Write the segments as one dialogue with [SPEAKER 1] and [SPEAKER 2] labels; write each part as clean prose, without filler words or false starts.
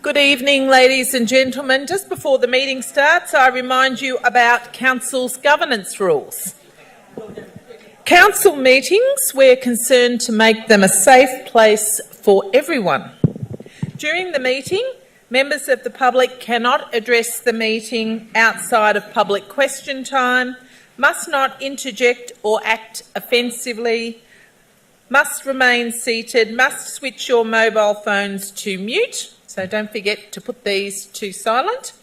[SPEAKER 1] Good evening, ladies and gentlemen. Just before the meeting starts, I remind you about Council's governance rules. Council meetings, we're concerned to make them a safe place for everyone. During the meeting, members of the public cannot address the meeting outside of public question time, must not interject or act offensively, must remain seated, must switch your mobile phones to mute, so don't forget to put these to silent,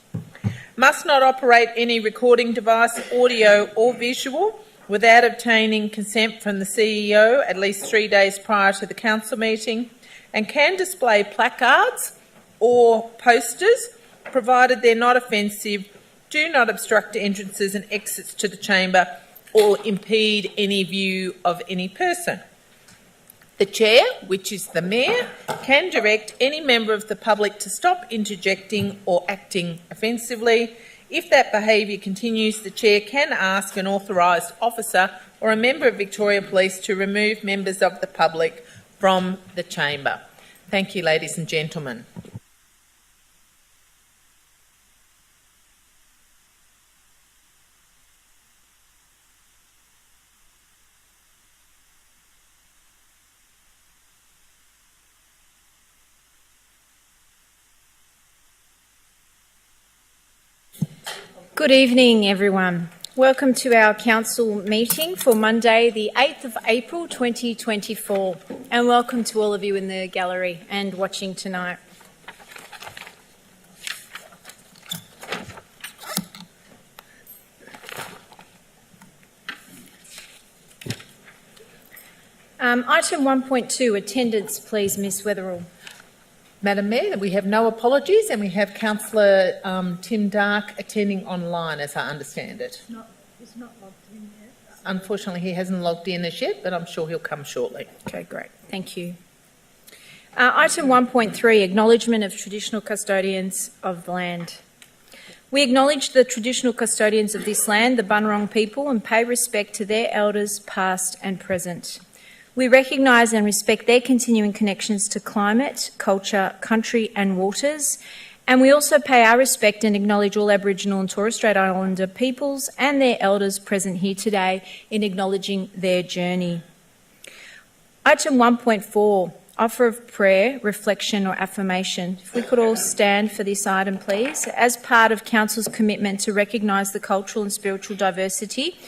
[SPEAKER 1] must not operate any recording device, audio or visual, without obtaining consent from the CEO at least 3 days prior to the council meeting, and can display placards or posters, provided they're not offensive, do not obstruct entrances and exits to the chamber or impede any view of any person. The Chair, which is the Mayor, can direct any member of the public to stop interjecting or acting offensively. If that behaviour continues, the Chair can ask an authorised officer or a member of Victoria Police to remove members of the public from the chamber. Thank you, ladies and gentlemen.
[SPEAKER 2] Good evening, everyone. Welcome to our council meeting for Monday, the 8th of April 2024, and welcome to all of you in the gallery and watching tonight. Item 1.2, attendance, please, Ms Weatherall.
[SPEAKER 1] Madam Mayor, we have no apologies and we have Councillor Tim Dark attending online, as I understand it.
[SPEAKER 3] He's not logged in yet.
[SPEAKER 1] Unfortunately, he hasn't logged in as yet, but I'm sure he'll come shortly.
[SPEAKER 2] Okay, great. Thank you. Item 1.3, acknowledgement of traditional custodians of the land. We acknowledge the traditional custodians of this land, the Bunurong people, and pay respect to their elders past and present. We recognise and respect their continuing connections to climate, culture, country and waters, and we also pay our respect and acknowledge all Aboriginal and Torres Strait Islander peoples and their elders present here today in acknowledging their journey. Item 1.4, offer of prayer, reflection or affirmation. If we could all stand for this item, please. As part of Council's commitment to recognise the cultural and spiritual diversity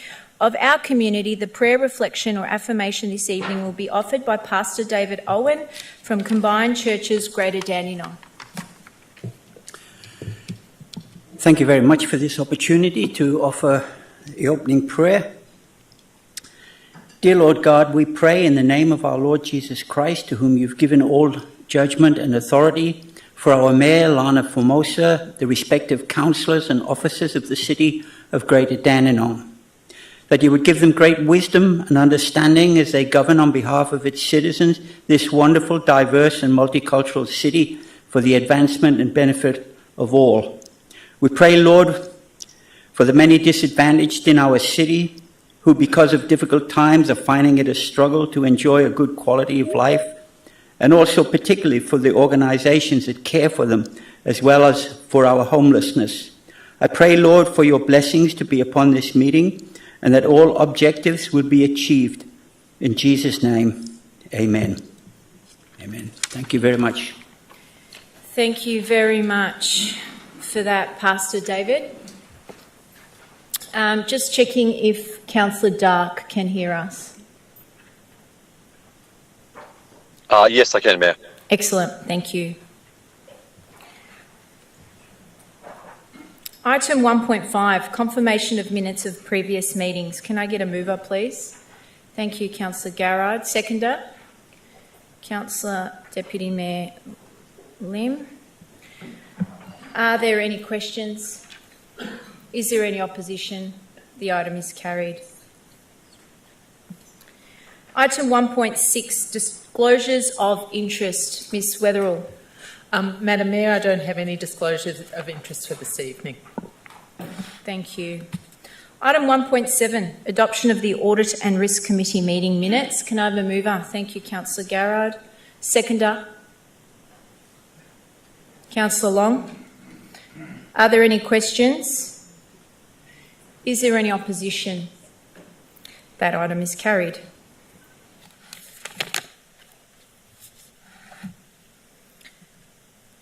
[SPEAKER 2] of our community, the prayer, reflection or affirmation this evening will be offered by Pastor David Owen from Combined Churches, Greater Dandenong.
[SPEAKER 4] Thank you very much for this opportunity to offer the opening prayer. Dear Lord God, we pray in the name of our Lord Jesus Christ, to whom you've given all judgment and authority, for our Mayor, Lana Formosa, the respective councillors and officers of the City of Greater Dandenong, that you would give them great wisdom and understanding as they govern on behalf of its citizens this wonderful, diverse and multicultural city for the advancement and benefit of all. We pray, Lord, for the many disadvantaged in our city who, because of difficult times, are finding it a struggle to enjoy a good quality of life, and also particularly for the organisations that care for them, as well as for our homelessness. I pray, Lord, for your blessings to be upon this meeting, and that all objectives will be achieved. In Jesus' name, amen. Amen. Thank you very much.
[SPEAKER 2] Thank you very much for that, Pastor David. Just checking if Councillor Dark can hear us.
[SPEAKER 5] Yes, I can, Mayor.
[SPEAKER 2] Excellent. Thank you. Item 1.5, confirmation of minutes of previous meetings. Can I get a mover, please? Thank you, Councillor Garrard. Seconder, Councillor Deputy Mayor Lim. Are there any questions? Is there any opposition? The item is carried. Item 1.6, disclosures of interest. Ms Weatherall.
[SPEAKER 1] Madam Mayor, I don't have any disclosures of interest for this evening.
[SPEAKER 2] Thank you. Item 1.7, adoption of the Audit and Risk Committee meeting minutes. Can I have a mover? Thank you, Councillor Garrard. Seconder, Councillor Long. Are there any questions? Is there any opposition? That item is carried.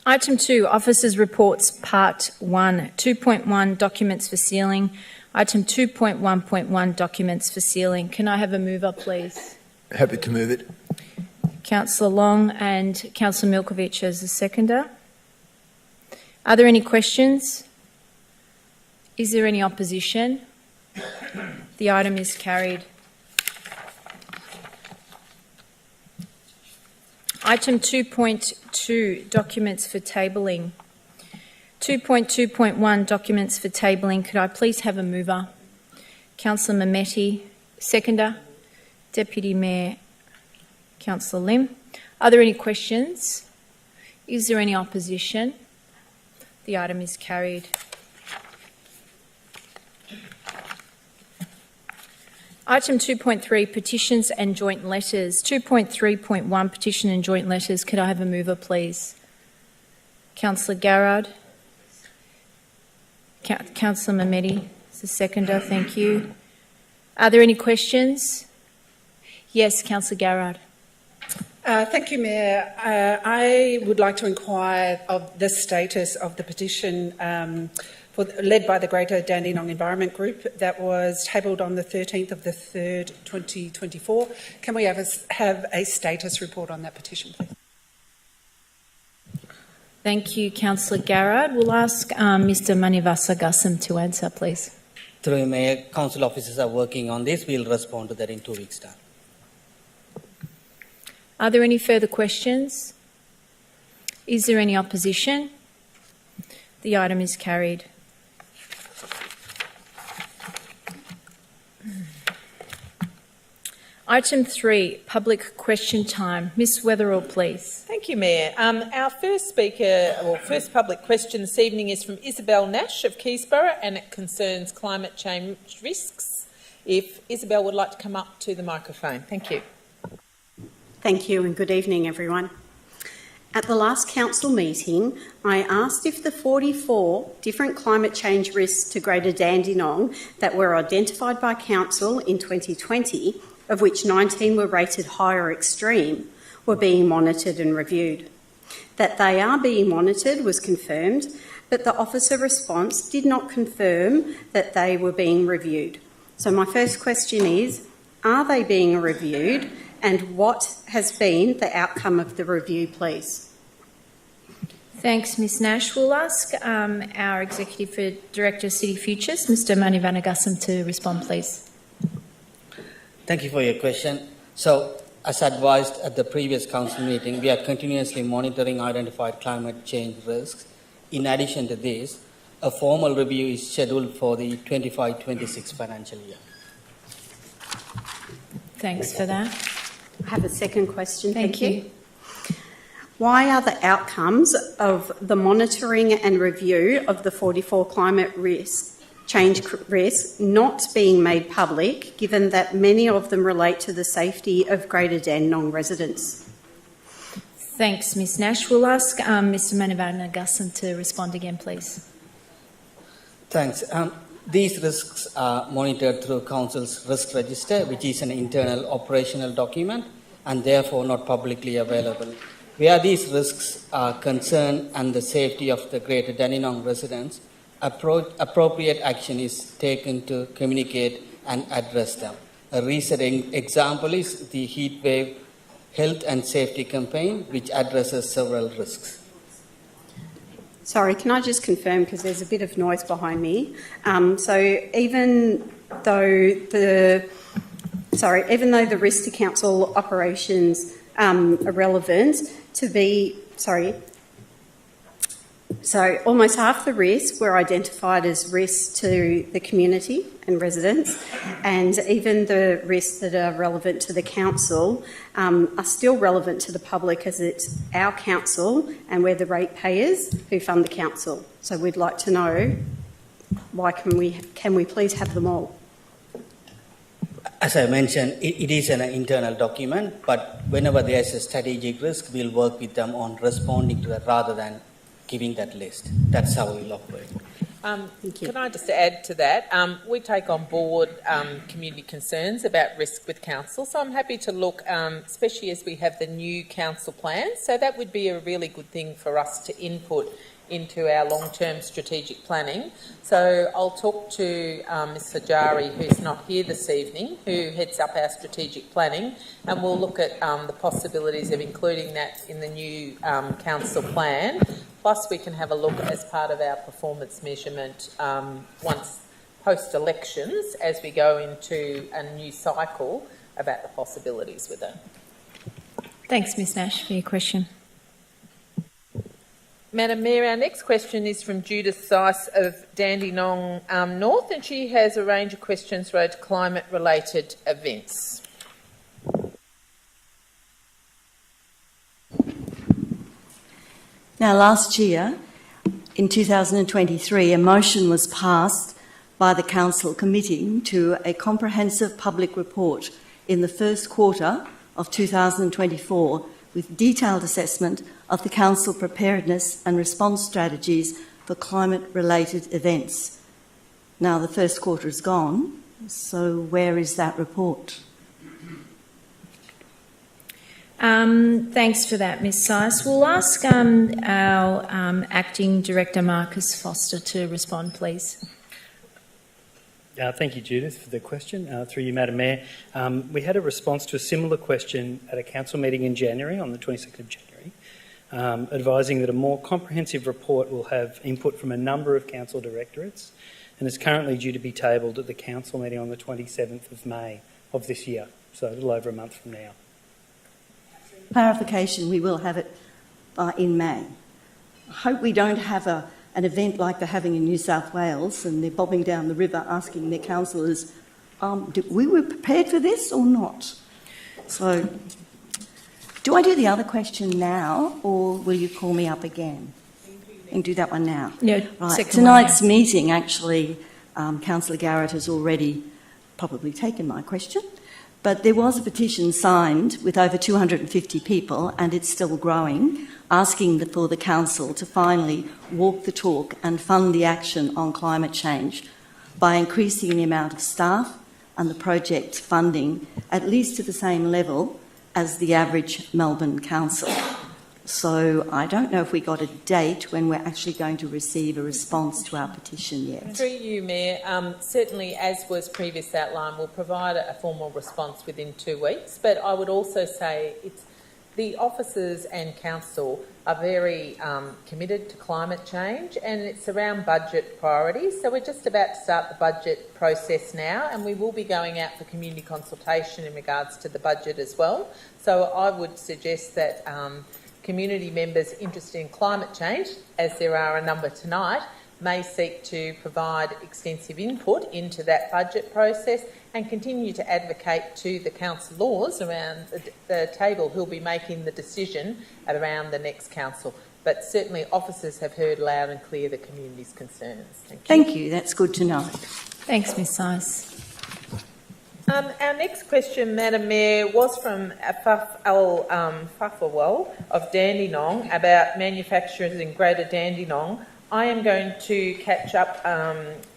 [SPEAKER 2] Item 2, Officers' Reports, Part 1, 2.1, Documents for Sealing. Item 2.1.1, Documents for Sealing. Can I have a mover, please?
[SPEAKER 6] Happy to move it.
[SPEAKER 2] Councillor Long and Councillor Milkovich as the seconder. Are there any questions? Is there any opposition? The item is carried. Item 2.2, Documents for Tabling. 2.2.1, Documents for Tabling. Could I please have a mover? Councillor Mehmeti, seconder. Deputy Mayor Councillor Lim. Are there any questions? Is there any opposition? The item is carried. Item 2.3, Petitions and Joint Letters. 2.3.1, Petition and Joint Letters. Could I have a mover, please? Councillor Garrard. Councillor Mehmeti is the seconder. Thank you. Are there any questions? Yes, Councillor Garrard.
[SPEAKER 7] Thank you, Mayor. I would like to inquire of the status of the petition led by the Greater Dandenong Environment Group that was tabled on the 13th of the 3rd, 2024. Can we have a status report on that petition, please?
[SPEAKER 2] Thank you, Councillor Garrard. We'll ask Mr Manivasa Gassam to answer, please.
[SPEAKER 8] Through you, Mayor, council officers are working on this. We'll respond to that in 2 weeks' time.
[SPEAKER 2] Are there any further questions? Is there any opposition? The item is carried. Item 3, Public Question Time. Ms Weatherall, please.
[SPEAKER 1] Thank you, Mayor. Our first speaker, or first public question this evening is from Isabel Nash of Keysborough, and it concerns climate change risks. If Isabel would like to come up to the microphone. Thank you.
[SPEAKER 9] Thank you and good evening, everyone. At the last council meeting, I asked if the 44 different climate change risks to Greater Dandenong that were identified by council in 2020, of which 19 were rated high or extreme, were being monitored and reviewed. That they are being monitored was confirmed, but the officer response did not confirm that they were being reviewed. So my first question is, are they being reviewed? And what has been the outcome of the review, please?
[SPEAKER 2] Thanks, Ms Nash. We'll ask our Executive Director of City Futures, Mr Manivanagassam, to respond, please.
[SPEAKER 8] Thank you for your question. So, as advised at the previous council meeting, we are continuously monitoring identified climate change risks. In addition to this, a formal review is scheduled for the 25-26 financial year.
[SPEAKER 2] Thanks for that.
[SPEAKER 9] I have a second question.
[SPEAKER 2] Thank you.
[SPEAKER 9] Why are the outcomes of the monitoring and review of the 44 climate change risks not being made public, given that many of them relate to the safety of Greater Dandenong residents?
[SPEAKER 2] Thanks, Ms Nash. We'll ask Mr Manivanagassam to respond again, please.
[SPEAKER 8] Thanks. These risks are monitored through Council's Risk Register, which is an internal operational document and therefore not publicly available. Where these risks are concerned and the safety of the Greater Dandenong residents, appropriate action is taken to communicate and address them. A recent example is the Heatwave Health and Safety Campaign, which addresses several risks.
[SPEAKER 9] Sorry, can I just confirm, because there's a bit of noise behind me. So even though the risk to council operations are relevant to be, so almost half the risks were identified as risks to the community and residents, and even the risks that are relevant to the council are still relevant to the public, as it's our council and we're the ratepayers who fund the council. So we'd like to know, why can we please have them all?
[SPEAKER 8] As I mentioned, it is an internal document, but whenever there is a strategic risk, we'll work with them on responding to that rather than giving that list. That's how we'll operate.
[SPEAKER 1] Can I just add to that? We take on board community concerns about risk with council, so I'm happy to look, especially as we have the new council plan, so that would be a really good thing for us to input into our long-term strategic planning. So I'll talk to Ms Sajari, who's not here this evening, who heads up our strategic planning, and we'll look at the possibilities of including that in the new council plan. Plus, we can have a look as part of our performance measurement once post-elections, as we go into a new cycle, about the possibilities with it.
[SPEAKER 2] Thanks, Ms Nash, for your question.
[SPEAKER 1] Madam Mayor, our next question is from Judith Seiss of Dandenong North, and she has a range of questions related to climate-related events.
[SPEAKER 6] Now, last year, in 2023, a motion was passed by the Council committing to a comprehensive public report in the first quarter of 2024 with detailed assessment of the Council preparedness and response strategies for climate-related events. Now, the first quarter is gone, so where is that report?
[SPEAKER 2] Thanks for that, Ms Seiss. We'll ask our Acting Director Marcus Foster to respond, please.
[SPEAKER 10] Thank you, Judith, for the question. Through you, Madam Mayor. We had a response to a similar question at a council meeting in January, on the 22nd of January, advising that a more comprehensive report will have input from a number of council directorates and is currently due to be tabled at the council meeting on the 27th of May of this year, so a little over a month from now.
[SPEAKER 6] Clarification, we will have it in May. I hope we don't have an event like they're having in New South Wales and they're bobbing down the river asking their councillors, we were prepared for this or not? So, do I do the other question now or will you call me up again? And do that one now.
[SPEAKER 2] No,
[SPEAKER 6] right. Tonight's meeting, actually, Councillor Garrett has already probably taken my question. But there was a petition signed with over 250 people, and it's still growing, asking for the Council to finally walk the talk and fund the action on climate change by increasing the amount of staff and the project funding at least to the same level as the average Melbourne council. So I don't know if we got a date when we're actually going to receive a response to our petition yet.
[SPEAKER 1] Through you, Mayor, certainly, as was previously outlined, we'll provide a formal response within 2 weeks, but I would also say the officers and council are very committed to climate change, and it's around budget priorities. So we're just about to start the budget process now, and we will be going out for community consultation in regards to the budget as well. So I would suggest that community members interested in climate change, as there are a number tonight, may seek to provide extensive input into that budget process and continue to advocate to the councillors around the table who'll be making the decision around the next council. But certainly officers have heard loud and clear the community's concerns.
[SPEAKER 6] Thank you. That's good to know.
[SPEAKER 2] Thanks, Ms Seiss.
[SPEAKER 1] Our next question, Madam Mayor, was from Afaf Al Fafawal of Dandenong about manufacturers in Greater Dandenong. I am going to catch up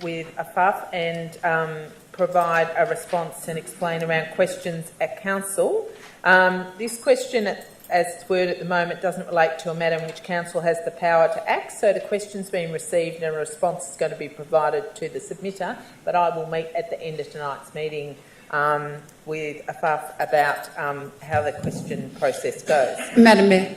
[SPEAKER 1] with Afaf and provide a response and explain around questions at Council. This question, as it's worded at the moment, doesn't relate to a matter in which Council has the power to act, so the question's been received and a response is going to be provided to the submitter, but I will meet at the end of tonight's meeting with Afaf about how the question process goes.
[SPEAKER 7] Madam Mayor.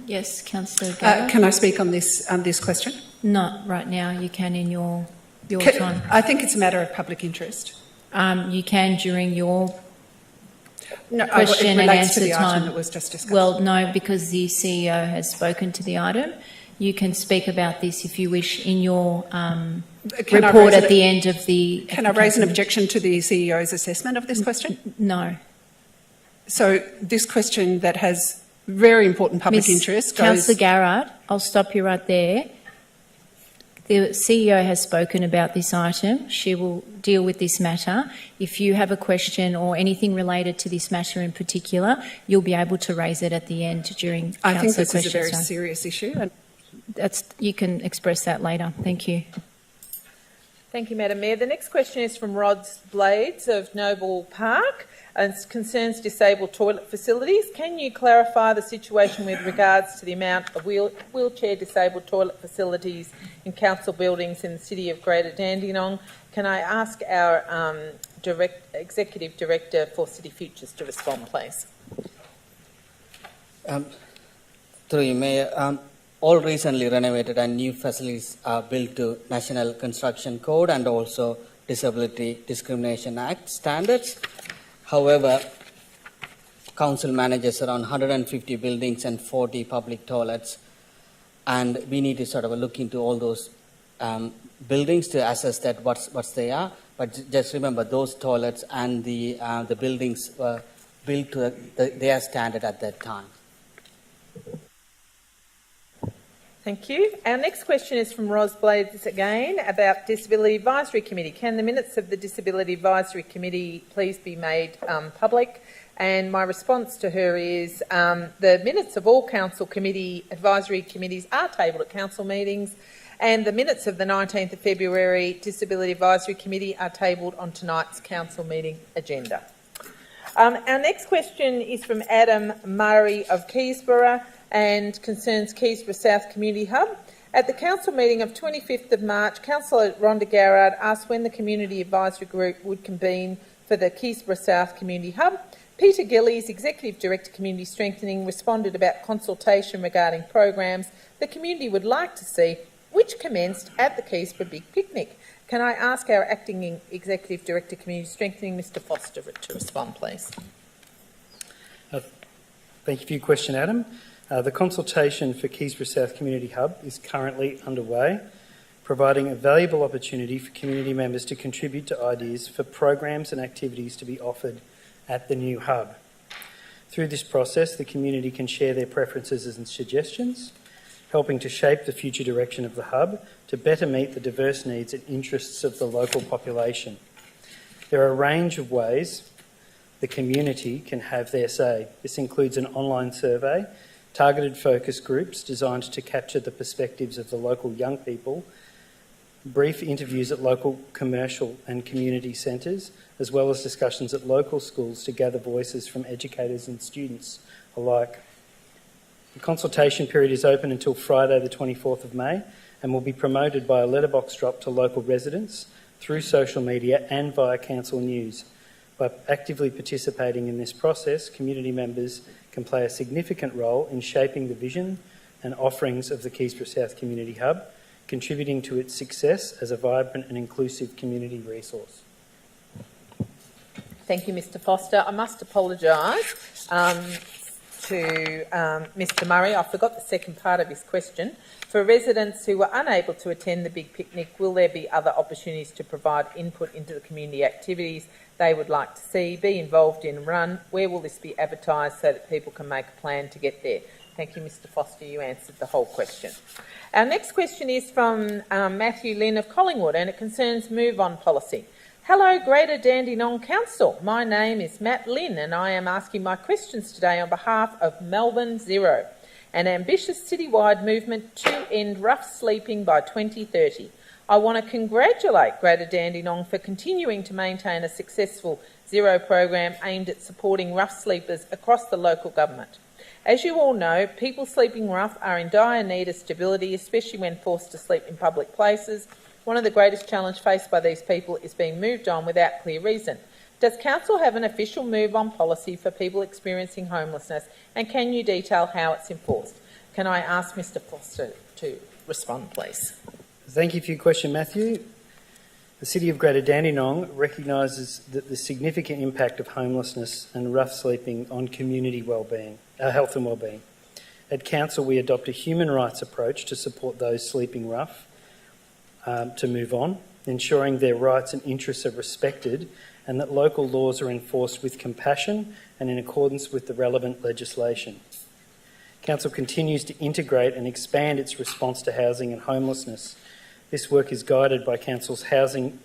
[SPEAKER 2] Yes, Councillor Garrett.
[SPEAKER 7] Can I speak on this question?
[SPEAKER 2] Not right now. You can in your time.
[SPEAKER 7] I think it's a matter of public interest.
[SPEAKER 2] You can during your
[SPEAKER 7] No,
[SPEAKER 2] question
[SPEAKER 7] it
[SPEAKER 2] and
[SPEAKER 7] relates to
[SPEAKER 2] answer
[SPEAKER 7] the item
[SPEAKER 2] time.
[SPEAKER 7] that was just discussed.
[SPEAKER 2] Well, no, because the CEO has spoken to the item. You can speak about this if you wish in your report at the end of the...
[SPEAKER 7] Can I raise an objection to the CEO's assessment of this question?
[SPEAKER 2] No.
[SPEAKER 7] So this question that has very important public interest goes...
[SPEAKER 2] Councillor Garrett, I'll stop you right there. The CEO has spoken about this item. She will deal with this matter. If you have a question or anything related to this matter in particular, you'll be able to raise it at the end during
[SPEAKER 7] I think
[SPEAKER 2] councillor
[SPEAKER 7] this is a very
[SPEAKER 2] questions.
[SPEAKER 7] serious issue. And
[SPEAKER 2] You can express that later. Thank you.
[SPEAKER 1] Thank you, Madam Mayor. The next question is from Rod Blades of Noble Park and concerns disabled toilet facilities. Can you clarify the situation with regards to the amount of wheelchair disabled toilet facilities in council buildings in the city of Greater Dandenong? Can I ask our Executive Director for City Futures to respond, please?
[SPEAKER 8] Through you, Mayor. All recently renovated and new facilities are built to National Construction Code and also Disability Discrimination Act standards. However, council manages around 150 buildings and 40 public toilets, and we need to sort of look into all those buildings to assess that what's they are. But just remember, those toilets and the buildings were built to their standard at that time.
[SPEAKER 1] Thank you. Our next question is from Ros Blades again about Disability Advisory Committee. Can the minutes of the Disability Advisory Committee please be made public? And my response to her is the minutes of all council committee advisory committees are tabled at council meetings, and the minutes of the 19th of February Disability Advisory Committee are tabled on tonight's council meeting agenda. Our next question is from Adam Murray of Keysborough and concerns Keysborough South Community Hub. At the council meeting of 25th of March, Councillor Rhonda Garrard asked when the Community Advisory Group would convene for the Keysborough South Community Hub. Peter Gillies, Executive Director Community Strengthening, responded about consultation regarding programs the community would like to see, which commenced at the Keysborough Big Picnic. Can I ask our Acting Executive Director Community Strengthening, Mr Foster, to respond, please?
[SPEAKER 10] Thank you for your question, Adam. The consultation for Keysborough South Community Hub is currently underway, providing a valuable opportunity for community members to contribute to ideas for programs and activities to be offered at the new hub. Through this process, the community can share their preferences and suggestions, helping to shape the future direction of the hub to better meet the diverse needs and interests of the local population. There are a range of ways the community can have their say. This includes an online survey, targeted focus groups designed to capture the perspectives of the local young people, brief interviews at local commercial and community centres, as well as discussions at local schools to gather voices from educators and students alike. The consultation period is open until Friday the 24th of May and will be promoted by a letterbox drop to local residents through social media and via council news. By actively participating in this process, community members can play a significant role in shaping the vision and offerings of the Keysborough South Community Hub, contributing to its success as a vibrant and inclusive community resource.
[SPEAKER 1] Thank you, Mr Foster. I must apologise to Mr Murray. I forgot the second part of his question. For residents who were unable to attend the Big Picnic, will there be other opportunities to provide input into the community activities they would like to see, be involved in and run? Where will this be advertised so that people can make a plan to get there? Thank you, Mr Foster. You answered the whole question. Our next question is from Matthew Lynn of Collingwood, and it concerns Move On policy. Hello, Greater Dandenong Council. My name is Matt Lynn, and I am asking my questions today on behalf of Melbourne Zero, an ambitious citywide movement to end rough sleeping by 2030. I want to congratulate Greater Dandenong for continuing to maintain a successful Zero program aimed at supporting rough sleepers across the local government. As you all know, people sleeping rough are in dire need of stability, especially when forced to sleep in public places. One of the greatest challenges faced by these people is being moved on without clear reason. Does Council have an official move-on policy for people experiencing homelessness, and can you detail how it's enforced? Can I ask Mr Foster to respond, please?
[SPEAKER 10] Thank you for your question, Matthew. The City of Greater Dandenong recognises that the significant impact of homelessness and rough sleeping on community wellbeing, health and wellbeing. At Council, we adopt a human rights approach to support those sleeping rough to move on, ensuring their rights and interests are respected and that local laws are enforced with compassion and in accordance with the relevant legislation. Council continues to integrate and expand its response to housing and homelessness This work is guided by Council's Housing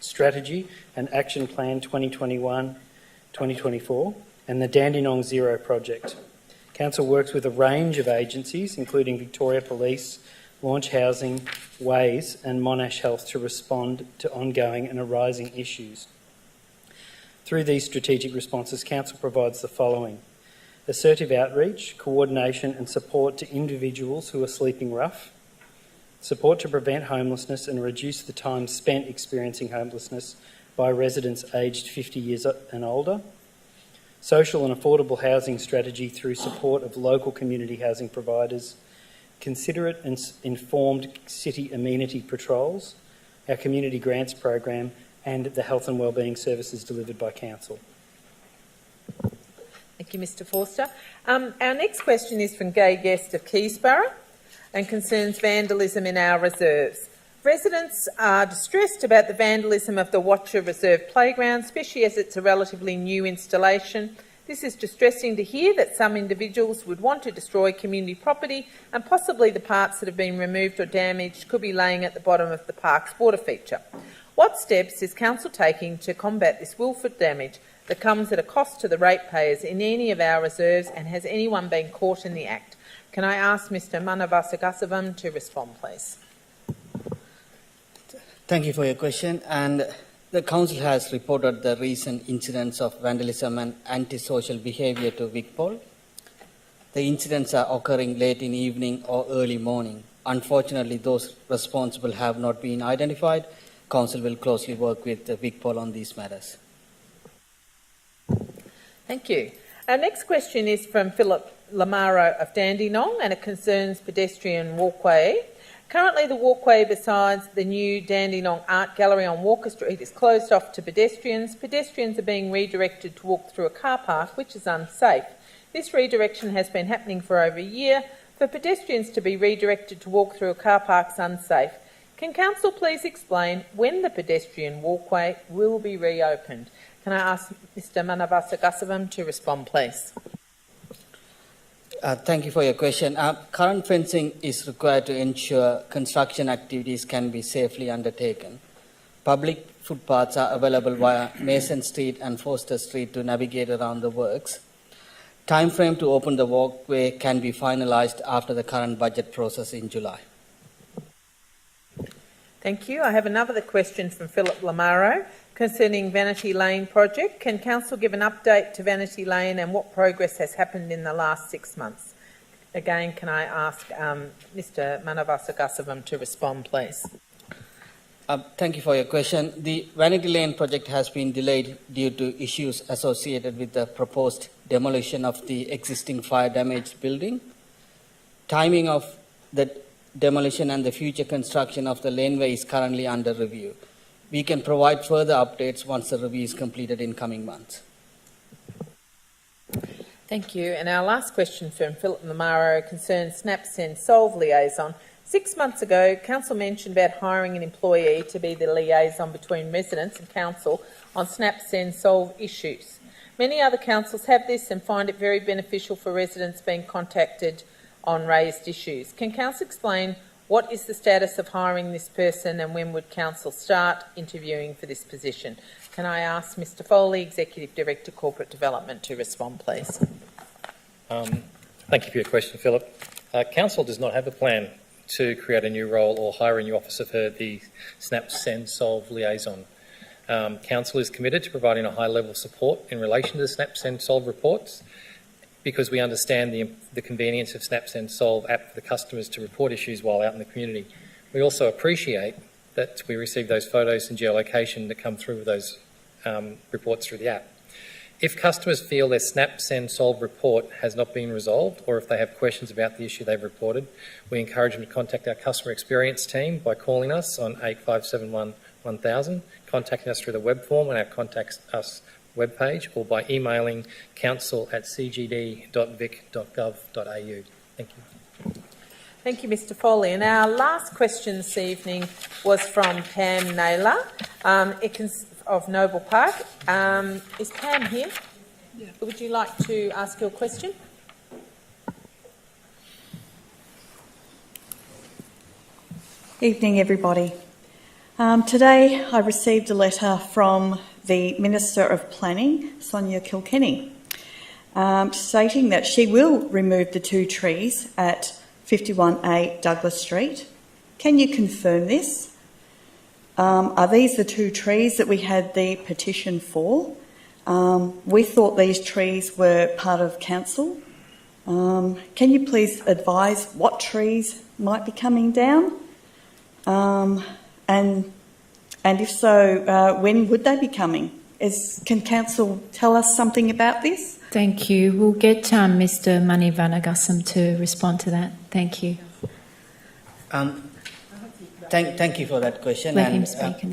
[SPEAKER 10] Strategy and Action Plan 2021-2024 and the Dandenong Zero project. Council works with a range of agencies, including Victoria Police, Launch Housing, Ways and Monash Health, to respond to ongoing and arising issues. Through these strategic responses, Council provides the following: assertive outreach, coordination and support to individuals who are sleeping rough, support to prevent homelessness and reduce the time spent experiencing homelessness by residents aged 50 years and older, social and affordable housing strategy through support of local community housing providers, considerate and informed city amenity patrols, our community grants program and the health and wellbeing services delivered by Council.
[SPEAKER 1] Thank you, Mr Forster. Our next question is from Gay Guest of Keysborough and concerns vandalism in our reserves. Residents are distressed about the vandalism of the Watcher Reserve Playground, especially as it's a relatively new installation. This is distressing to hear that some individuals would want to destroy community property and possibly the parts that have been removed or damaged could be laying at the bottom of the park's water feature. What steps is Council taking to combat this willful damage that comes at a cost to the ratepayers in any of our reserves, and has anyone been caught in the act? Can I ask Mr Manavasagasavam to respond, please?
[SPEAKER 8] Thank you for your question. And the Council has reported the recent incidents of vandalism and antisocial behaviour to VicPol. The incidents are occurring late in the evening or early morning. Unfortunately, those responsible have not been identified. Council will closely work with VicPol on these matters.
[SPEAKER 1] Thank you. Our next question is from Philip Lamaro of Dandenong, and it concerns pedestrian walkway. Currently, the walkway beside the new Dandenong Art Gallery on Walker Street is closed off to pedestrians. Pedestrians are being redirected to walk through a car park, which is unsafe. This redirection has been happening for over a year. For pedestrians to be redirected to walk through a car park is unsafe. Can Council please explain when the pedestrian walkway will be reopened? Can I ask Mr Manavasagasavam to respond, please?
[SPEAKER 8] Thank you for your question. Current fencing is required to ensure construction activities can be safely undertaken. Public footpaths are available via Mason Street and Foster Street to navigate around the works. Time frame to open the walkway can be finalised after the current budget process in July.
[SPEAKER 1] Thank you. I have another question from Philip Lamaro concerning Vanity Lane project. Can Council give an update to Vanity Lane and what progress has happened in the last 6 months? Again, can I ask Mr Manavasagasavam to respond, please?
[SPEAKER 8] Thank you for your question. The Vanity Lane project has been delayed due to issues associated with the proposed demolition of the existing fire-damaged building. Timing of the demolition and the future construction of the laneway is currently under review. We can provide further updates once the review is completed in coming months.
[SPEAKER 1] Thank you. And our last question from Philip Lamaro concerns Snap Send Solve liaison. 6 months ago, Council mentioned about hiring an employee to be the liaison between residents and Council on Snap Send Solve issues. Many other councils have this and find it very beneficial for residents being contacted on raised issues. Can Council explain what is the status of hiring this person and when would Council start interviewing for this position? Can I ask Mr Foley, Executive Director, Corporate Development, to respond, please?
[SPEAKER 11] Thank you for your question, Philip. Council does not have a plan to create a new role or hire a new officer for the Snap Send Solve liaison. Council is committed to providing a high level of support in relation to the Snap Send Solve reports, because we understand the convenience of Snap Send Solve app for the customers to report issues while out in the community. We also appreciate that we receive those photos and geolocation that come through with those reports through the app. If customers feel their Snap Send Solve report has not been resolved, or if they have questions about the issue they've reported, we encourage them to contact our customer experience team by calling us on 8571 1000, contacting us through the web form on our Contact Us webpage, or by emailing council@cgd.vic.gov.au. Thank you.
[SPEAKER 1] Thank you, Mr Foley. And our last question this evening was from Pam Naylor of Noble Park. Is Pam here? Yeah. Would you like to ask your question?
[SPEAKER 3] Evening, everybody. Today I received a letter from the Minister of Planning, Sonia Kilkenny, stating that she will remove the 2 trees at 51A Douglas Street. Can you confirm this? Are these the 2 trees that we had the petition for? We thought these trees were part of council. Can you please advise what trees might be coming down? And if so, when would they be coming? Can council tell us something about this?
[SPEAKER 2] Thank you. We'll get Mr Manivanagasan to respond to that. Thank you.
[SPEAKER 8] Thank you for that question.
[SPEAKER 2] Let him speak.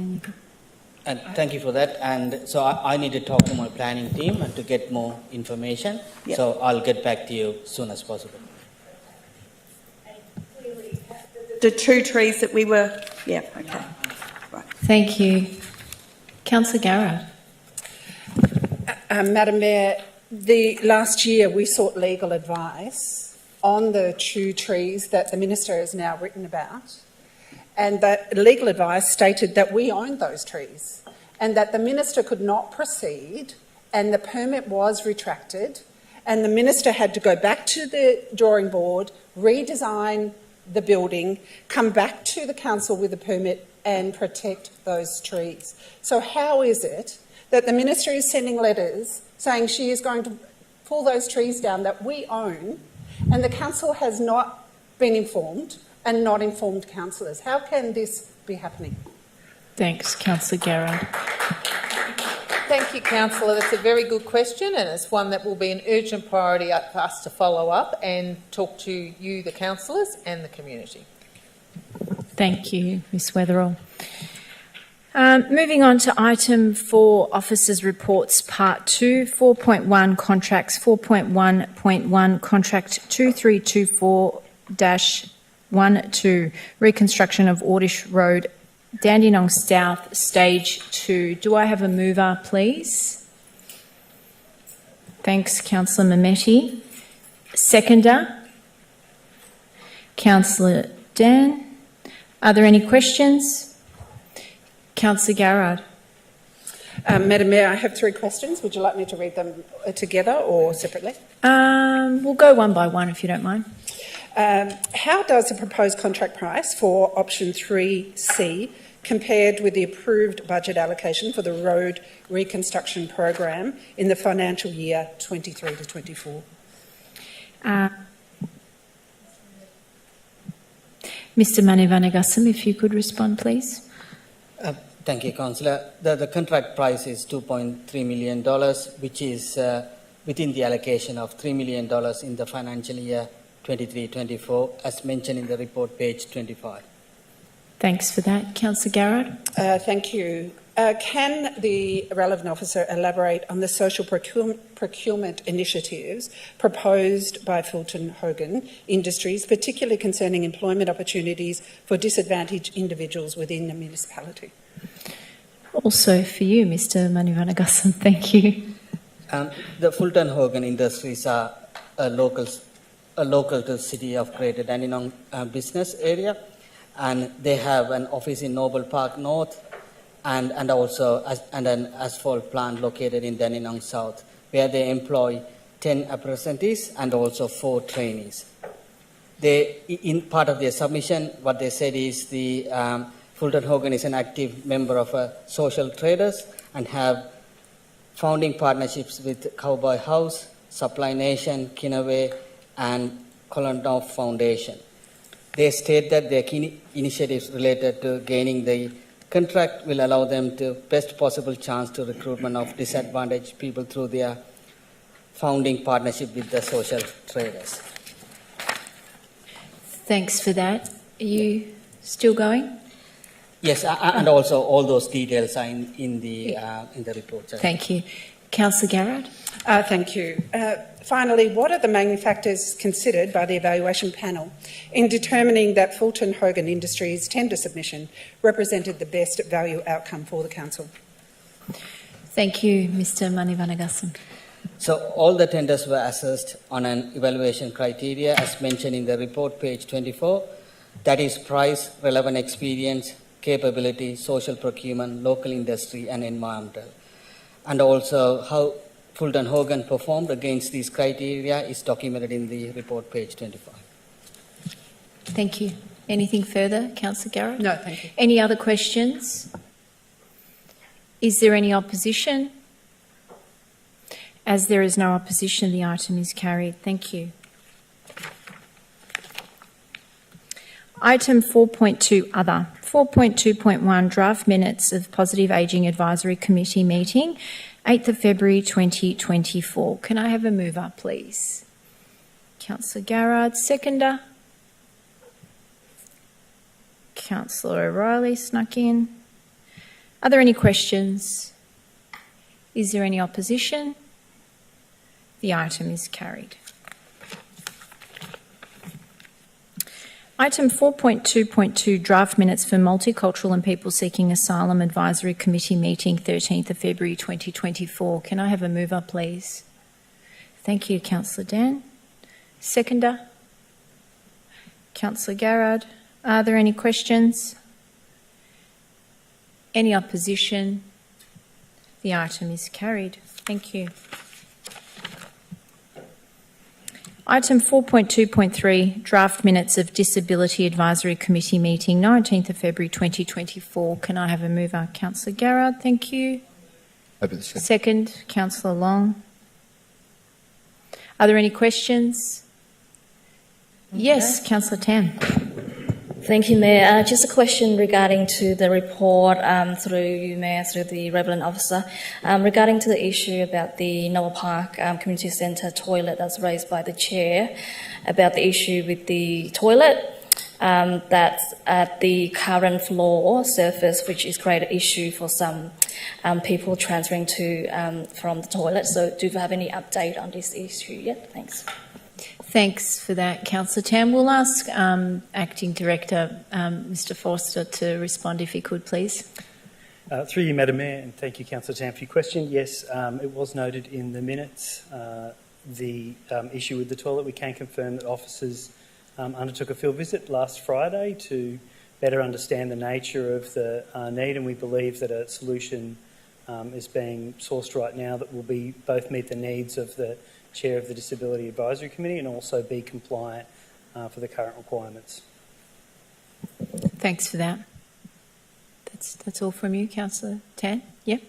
[SPEAKER 8] And thank you for that. And so I need to talk to my planning team and to get more information.
[SPEAKER 3] Yep.
[SPEAKER 8] So I'll get back to you as soon as possible.
[SPEAKER 3] The 2 trees that we were... Yeah, okay. Right.
[SPEAKER 2] Thank you. Councillor Garrard.
[SPEAKER 7] Madam Mayor, last year we sought legal advice on the 2 trees that the Minister has now written about, and that legal advice stated that we owned those trees and that the Minister could not proceed, and the permit was retracted, and the Minister had to go back to the drawing board, redesign the building, come back to the council with a permit and protect those trees. So how is it that the Minister is sending letters saying she is going to pull those trees down that we own, and the council has not been informed and not informed councillors? How can this be happening?
[SPEAKER 2] Thanks, Councillor Garrard.
[SPEAKER 1] Thank you, Councillor. That's a very good question, and it's one that will be an urgent priority for us to follow up and talk to you, the councillors, and the community.
[SPEAKER 2] Thank you, Ms Weatherall. Moving on to item 4, Officers' Reports, Part 2, 4.1 Contracts, 4.1.1 Contract 2324-12, Reconstruction of Ordish Road, Dandenong South, Stage 2. Do I have a mover, please? Thanks, Councillor Mehmeti. Seconder? Councillor Dan. Are there any questions? Councillor Garrard.
[SPEAKER 7] Madam Mayor, I have 3 questions. Would you like me to read them together or separately?
[SPEAKER 2] We'll go one by one if you don't mind.
[SPEAKER 7] How does the proposed contract price for option 3C compared with the approved budget allocation for the road reconstruction program in the financial year 23 to 24?
[SPEAKER 2] Mr Manivanagasan, if you could respond, please.
[SPEAKER 8] Thank you, Councillor. The contract price is $2.3 million, which is within the allocation of $3 million in the financial year 23-24, as mentioned in the report, page 25.
[SPEAKER 2] Thanks for that. Councillor Garrard.
[SPEAKER 7] Thank you. Can the relevant officer elaborate on the social procurement initiatives proposed by Fulton Hogan Industries, particularly concerning employment opportunities for disadvantaged individuals within the municipality?
[SPEAKER 2] Also for you, Mr Manivanagasan. Thank you.
[SPEAKER 8] The Fulton Hogan Industries are a local to the city of Greater Dandenong business area, and they have an office in Noble Park North and also an asphalt plant located in Dandenong South, where they employ 10 apprentices and also 4 trainees. In part of their submission, what they said is the Fulton Hogan is an active member of social traders and have founding partnerships with Cowboy House, Supply Nation, Kinaway, and Kolonov Foundation. They state that their key initiatives related to gaining the contract will allow them the best possible chance to recruitment of disadvantaged people through their founding partnership with the social traders.
[SPEAKER 2] Thanks for that. Are you still going?
[SPEAKER 8] Yes, and also all those details are in the report.
[SPEAKER 2] Thank you. Councillor Garrard.
[SPEAKER 7] Thank you. Finally, what are the main factors considered by the evaluation panel in determining that Fulton Hogan Industries' tender submission represented the best value outcome for the council?
[SPEAKER 2] Thank you, Mr Manivanagasan.
[SPEAKER 8] So all the tenders were assessed on an evaluation criteria as mentioned in the report, page 24, That is price, relevant experience, capability, social procurement, local industry, and environmental. And also how Fulton Hogan performed against these criteria is documented in the report, page 25.
[SPEAKER 2] Thank you. Anything further, Councillor Garrett?
[SPEAKER 7] No, thank you.
[SPEAKER 2] Any other questions? Is there any opposition? As there is no opposition, the item is carried. Thank you. Item 4.2 Other. 4.2.1 Draft Minutes of Positive Ageing Advisory Committee meeting, 8th of February 2024. Can I have a mover, please? Councillor Garrard, seconder. Councillor O'Reilly snuck in. Are there any questions? Is there any opposition? The item is carried. Item 4.2.2 Draft Minutes for Multicultural and People Seeking Asylum Advisory Committee meeting 13th of February 2024. Can I have a mover, please? Thank you, Councillor Dan. Seconder. Councillor Garrard. Are there any questions? Any opposition? The item is carried. Thank you. Item 4.2.3 Draft Minutes of Disability Advisory Committee meeting 19th of February 2024. Can I have a mover? Councillor Garrard, thank you. Second, Councillor Long. Are there any questions? Yes, Councillor Tam.
[SPEAKER 12] Thank you, Mayor. Just a question regarding to the report through you, Mayor, through the relevant officer, regarding to the issue about the Noah Park Community Centre toilet that's raised by the Chair, about the issue with the toilet that's at the current floor surface, which is created issue for some people transferring to from the toilet. So do you have any update on this issue yet? Thanks.
[SPEAKER 2] Thanks for that, Councillor Tam. We'll ask Acting Director Mr Forster to respond if he could, please.
[SPEAKER 10] Through you, Madam Mayor, and thank you, Councillor Tam, for your question. Yes, it was noted in the minutes, the issue with the toilet. We can confirm that officers undertook a field visit last Friday to better understand the nature of the need, and we believe that a solution is being sourced right now that will be both meet the needs of the Chair of the Disability Advisory Committee and also be compliant for the current requirements.
[SPEAKER 2] Thanks for that. That's all from you, Councillor Tan. Yep.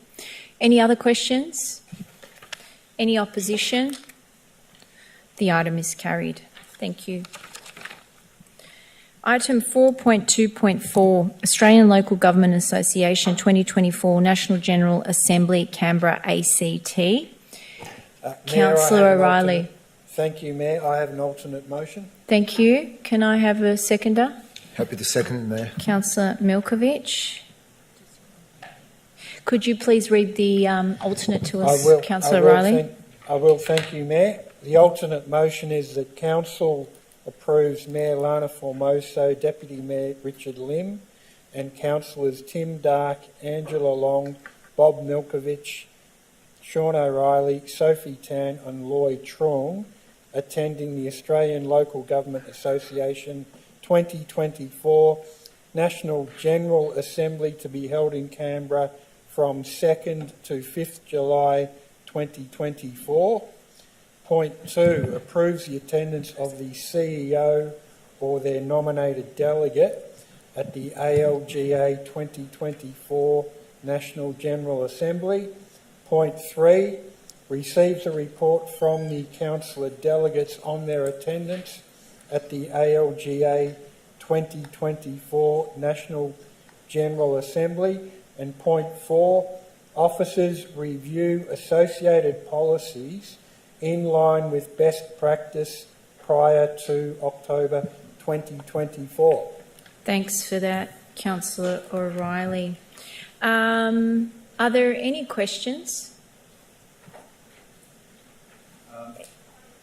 [SPEAKER 2] Any other questions? Any opposition? The item is carried. Thank you. Item 4.2.4 Australian Local Government Association 2024 National General Assembly Canberra ACT. Councillor O'Reilly.
[SPEAKER 13] Thank you, Mayor. I have an alternate motion.
[SPEAKER 2] Thank you. Can I have a seconder?
[SPEAKER 14] Happy to second, Mayor.
[SPEAKER 2] Councillor Milkovich. Could you please read the alternate to us, Councillor O'Reilly?
[SPEAKER 13] I will. Thank you, Mayor. The alternate motion is that Council approves Mayor Lana Formoso, Deputy Mayor Richard Lim, and Councillors Tim Dark, Angela Long, Bob Milkovich, Sean O'Reilly, Sophie Tan and Lloyd Trung attending the Australian Local Government Association 2024 National General Assembly to be held in Canberra from 2nd to 5th July 2024. Point 2, approves the attendance of the CEO or their nominated delegate at the ALGA 2024 National General Assembly. Point 3, receives a report from the councillor delegates on their attendance at the ALGA 2024 National General Assembly. And point 4, officers review associated policies in line with best practice prior to October 2024.
[SPEAKER 2] Thanks for that, Councillor O'Reilly. Are there any questions?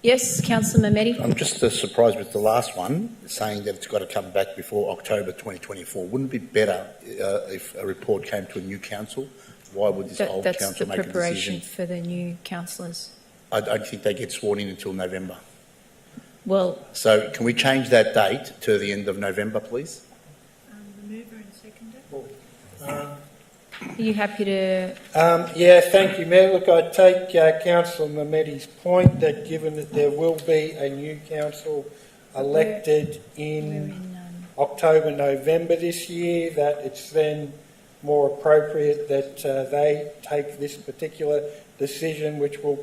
[SPEAKER 2] Yes, Councillor Mehmeti.
[SPEAKER 14] I'm just surprised with the last one, saying that it's got to come back before October 2024. Wouldn't it be better if a report came to a new council? Why would this old council make a decision?
[SPEAKER 2] That's the preparation for the new councillors.
[SPEAKER 14] I don't think they get sworn in until November.
[SPEAKER 2] Well,
[SPEAKER 14] So can we change that date to the end of November, please?
[SPEAKER 2] are you happy to?
[SPEAKER 13] Yeah, thank you, Mayor. Look, I take Councillor Mehmedi's point that given that there will be a new council elected in October, November this year, that it's then more appropriate that they take this particular decision, which will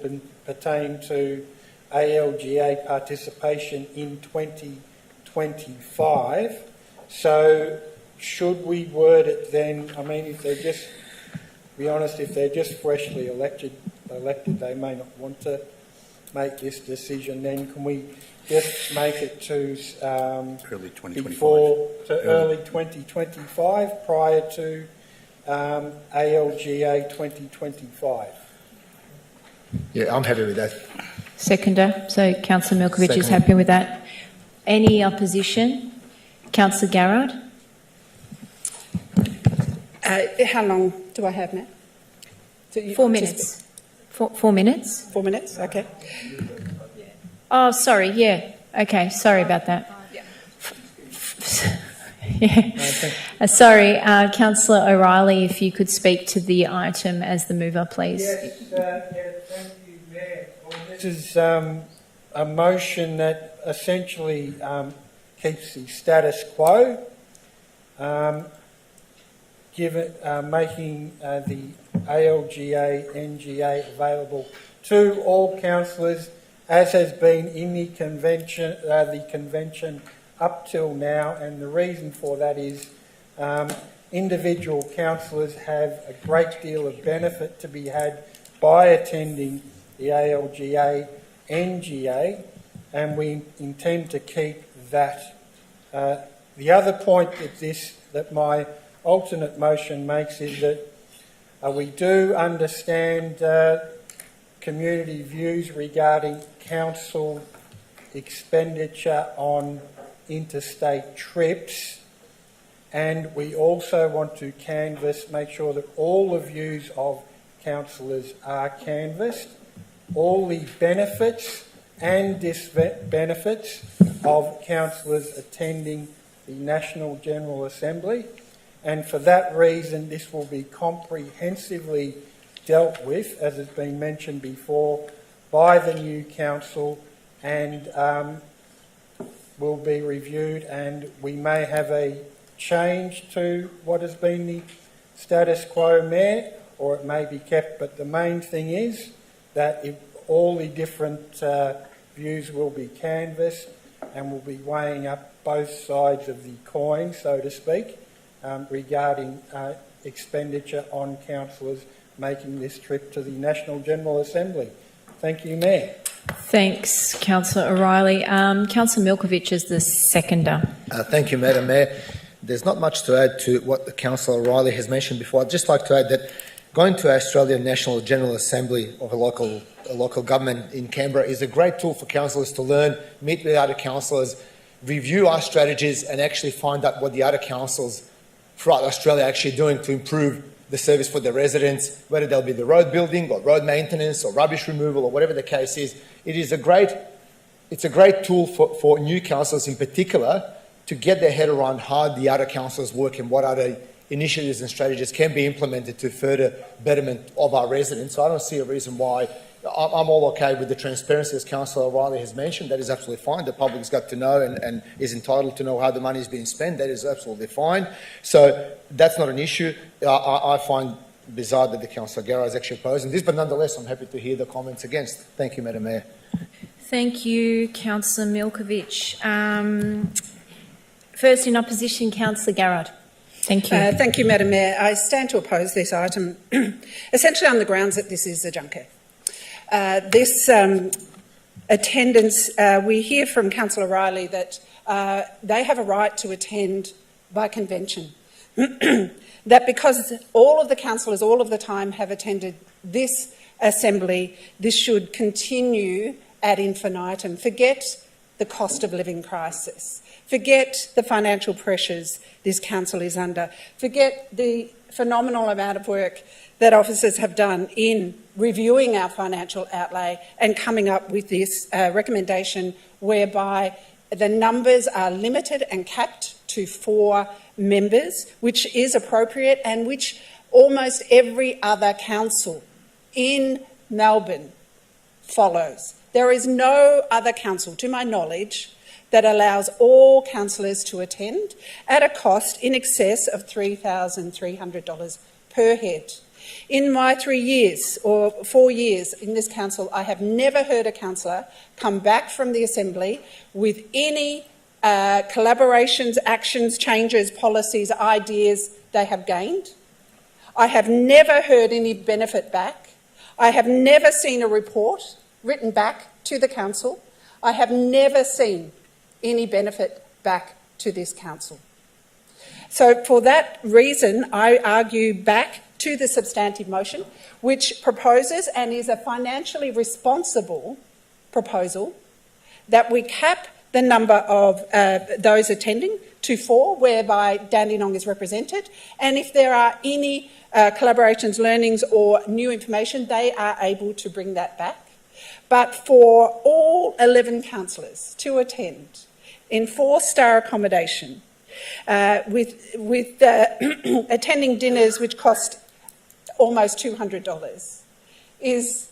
[SPEAKER 13] pertain to ALGA participation in 2025. So should we word it then, I mean, if they're just, to be honest, if they're just freshly elected, they may not want to make this decision, then can we just make it to
[SPEAKER 14] Early 2025.
[SPEAKER 13] early 2025 prior to ALGA 2025?
[SPEAKER 15] Yeah, I'm happy with that.
[SPEAKER 2] Seconder. So Councillor Milkovich is
[SPEAKER 15] Second.
[SPEAKER 2] happy with that. Any opposition? Councillor Garrard.
[SPEAKER 7] How long do I have, Matt?
[SPEAKER 2] 4 minutes. 4 minutes?
[SPEAKER 7] 4 minutes, okay.
[SPEAKER 2] Oh, sorry. Yeah. Okay. Sorry about that. Yeah. Sorry, Councillor O'Reilly, if you could speak to the item as the mover, please.
[SPEAKER 13] Yes, thank you, Mayor. Well, this is a motion that essentially keeps the status quo, making the ALGA NGA available to all councillors, as has been in the convention up till now, and the reason for that is individual councillors have a great deal of benefit to be had by attending the ALGA NGA, and we intend to keep that. The other point that my alternate motion makes is that we do understand community views regarding council expenditure on interstate trips, and we also want to make sure that all the views of councillors are canvassed, all the benefits and disbenefits of councillors attending the National General Assembly, and for that reason this will be comprehensively dealt with, as has been mentioned before, by the new council, and will be reviewed, and we may have a change to what has been the status quo, Mayor, or it may be kept, but the main thing is that all the different views will be canvassed and will be weighing up both sides of the coin, so to speak, regarding expenditure on councillors making this trip to the National General Assembly. Thank you, Mayor.
[SPEAKER 2] Thanks, Councillor O'Reilly. Councillor Milkovich is the seconder.
[SPEAKER 15] Thank you, Madam Mayor. There's not much to add to what Councillor O'Reilly has mentioned before. I'd just like to add that going to Australian National General Assembly of a local government in Canberra is a great tool for councillors to learn, meet with other councillors, review our strategies, and actually find out what the other councils throughout Australia are actually doing to improve the service for their residents, whether they'll be the road building or road maintenance or rubbish removal or whatever the case is. It's a great tool for new councillors in particular to get their head around how the other councillors work and what other initiatives and strategies can be implemented to further betterment of our residents. So I don't see a reason why. I'm all okay with the transparency, as Councillor O'Reilly has mentioned. That is absolutely fine. The public's got to know and is entitled to know how the money is being spent. That is absolutely fine. So that's not an issue. I find bizarre that the Councillor Garrard is actually opposing this, but nonetheless, I'm happy to hear the comments against. Thank you, Madam Mayor.
[SPEAKER 2] Thank you, Councillor Milkovich. First in opposition, Councillor Garrard. Thank you.
[SPEAKER 7] Thank you, Madam Mayor. I stand to oppose this item, essentially on the grounds that this is a junket. This attendance, we hear from Councillor O'Reilly that they have a right to attend by convention. That because all of the councillors all of the time have attended this assembly, this should continue ad infinitum. Forget the cost of living crisis. Forget the financial pressures this council is under. Forget the phenomenal amount of work that officers have done in reviewing our financial outlay and coming up with this recommendation whereby the numbers are limited and capped to 4 members, which is appropriate and which almost every other council in Melbourne follows. There is no other council, to my knowledge, that allows all councillors to attend at a cost in excess of $3,300 per head. In my 3 years or 4 years in this council, I have never heard a councillor come back from the Assembly with any collaborations, actions, changes, policies, ideas they have gained. I have never heard any benefit back. I have never seen a report written back to the council. I have never seen any benefit back to this council. So for that reason, I argue back to the substantive motion, which proposes and is a financially responsible proposal that we cap the number of those attending to 4, whereby Dandenong is represented, and if there are any collaborations, learnings or new information, they are able to bring that back. But for all 11 councillors to attend in 4-star accommodation, with attending dinners which cost almost $200, is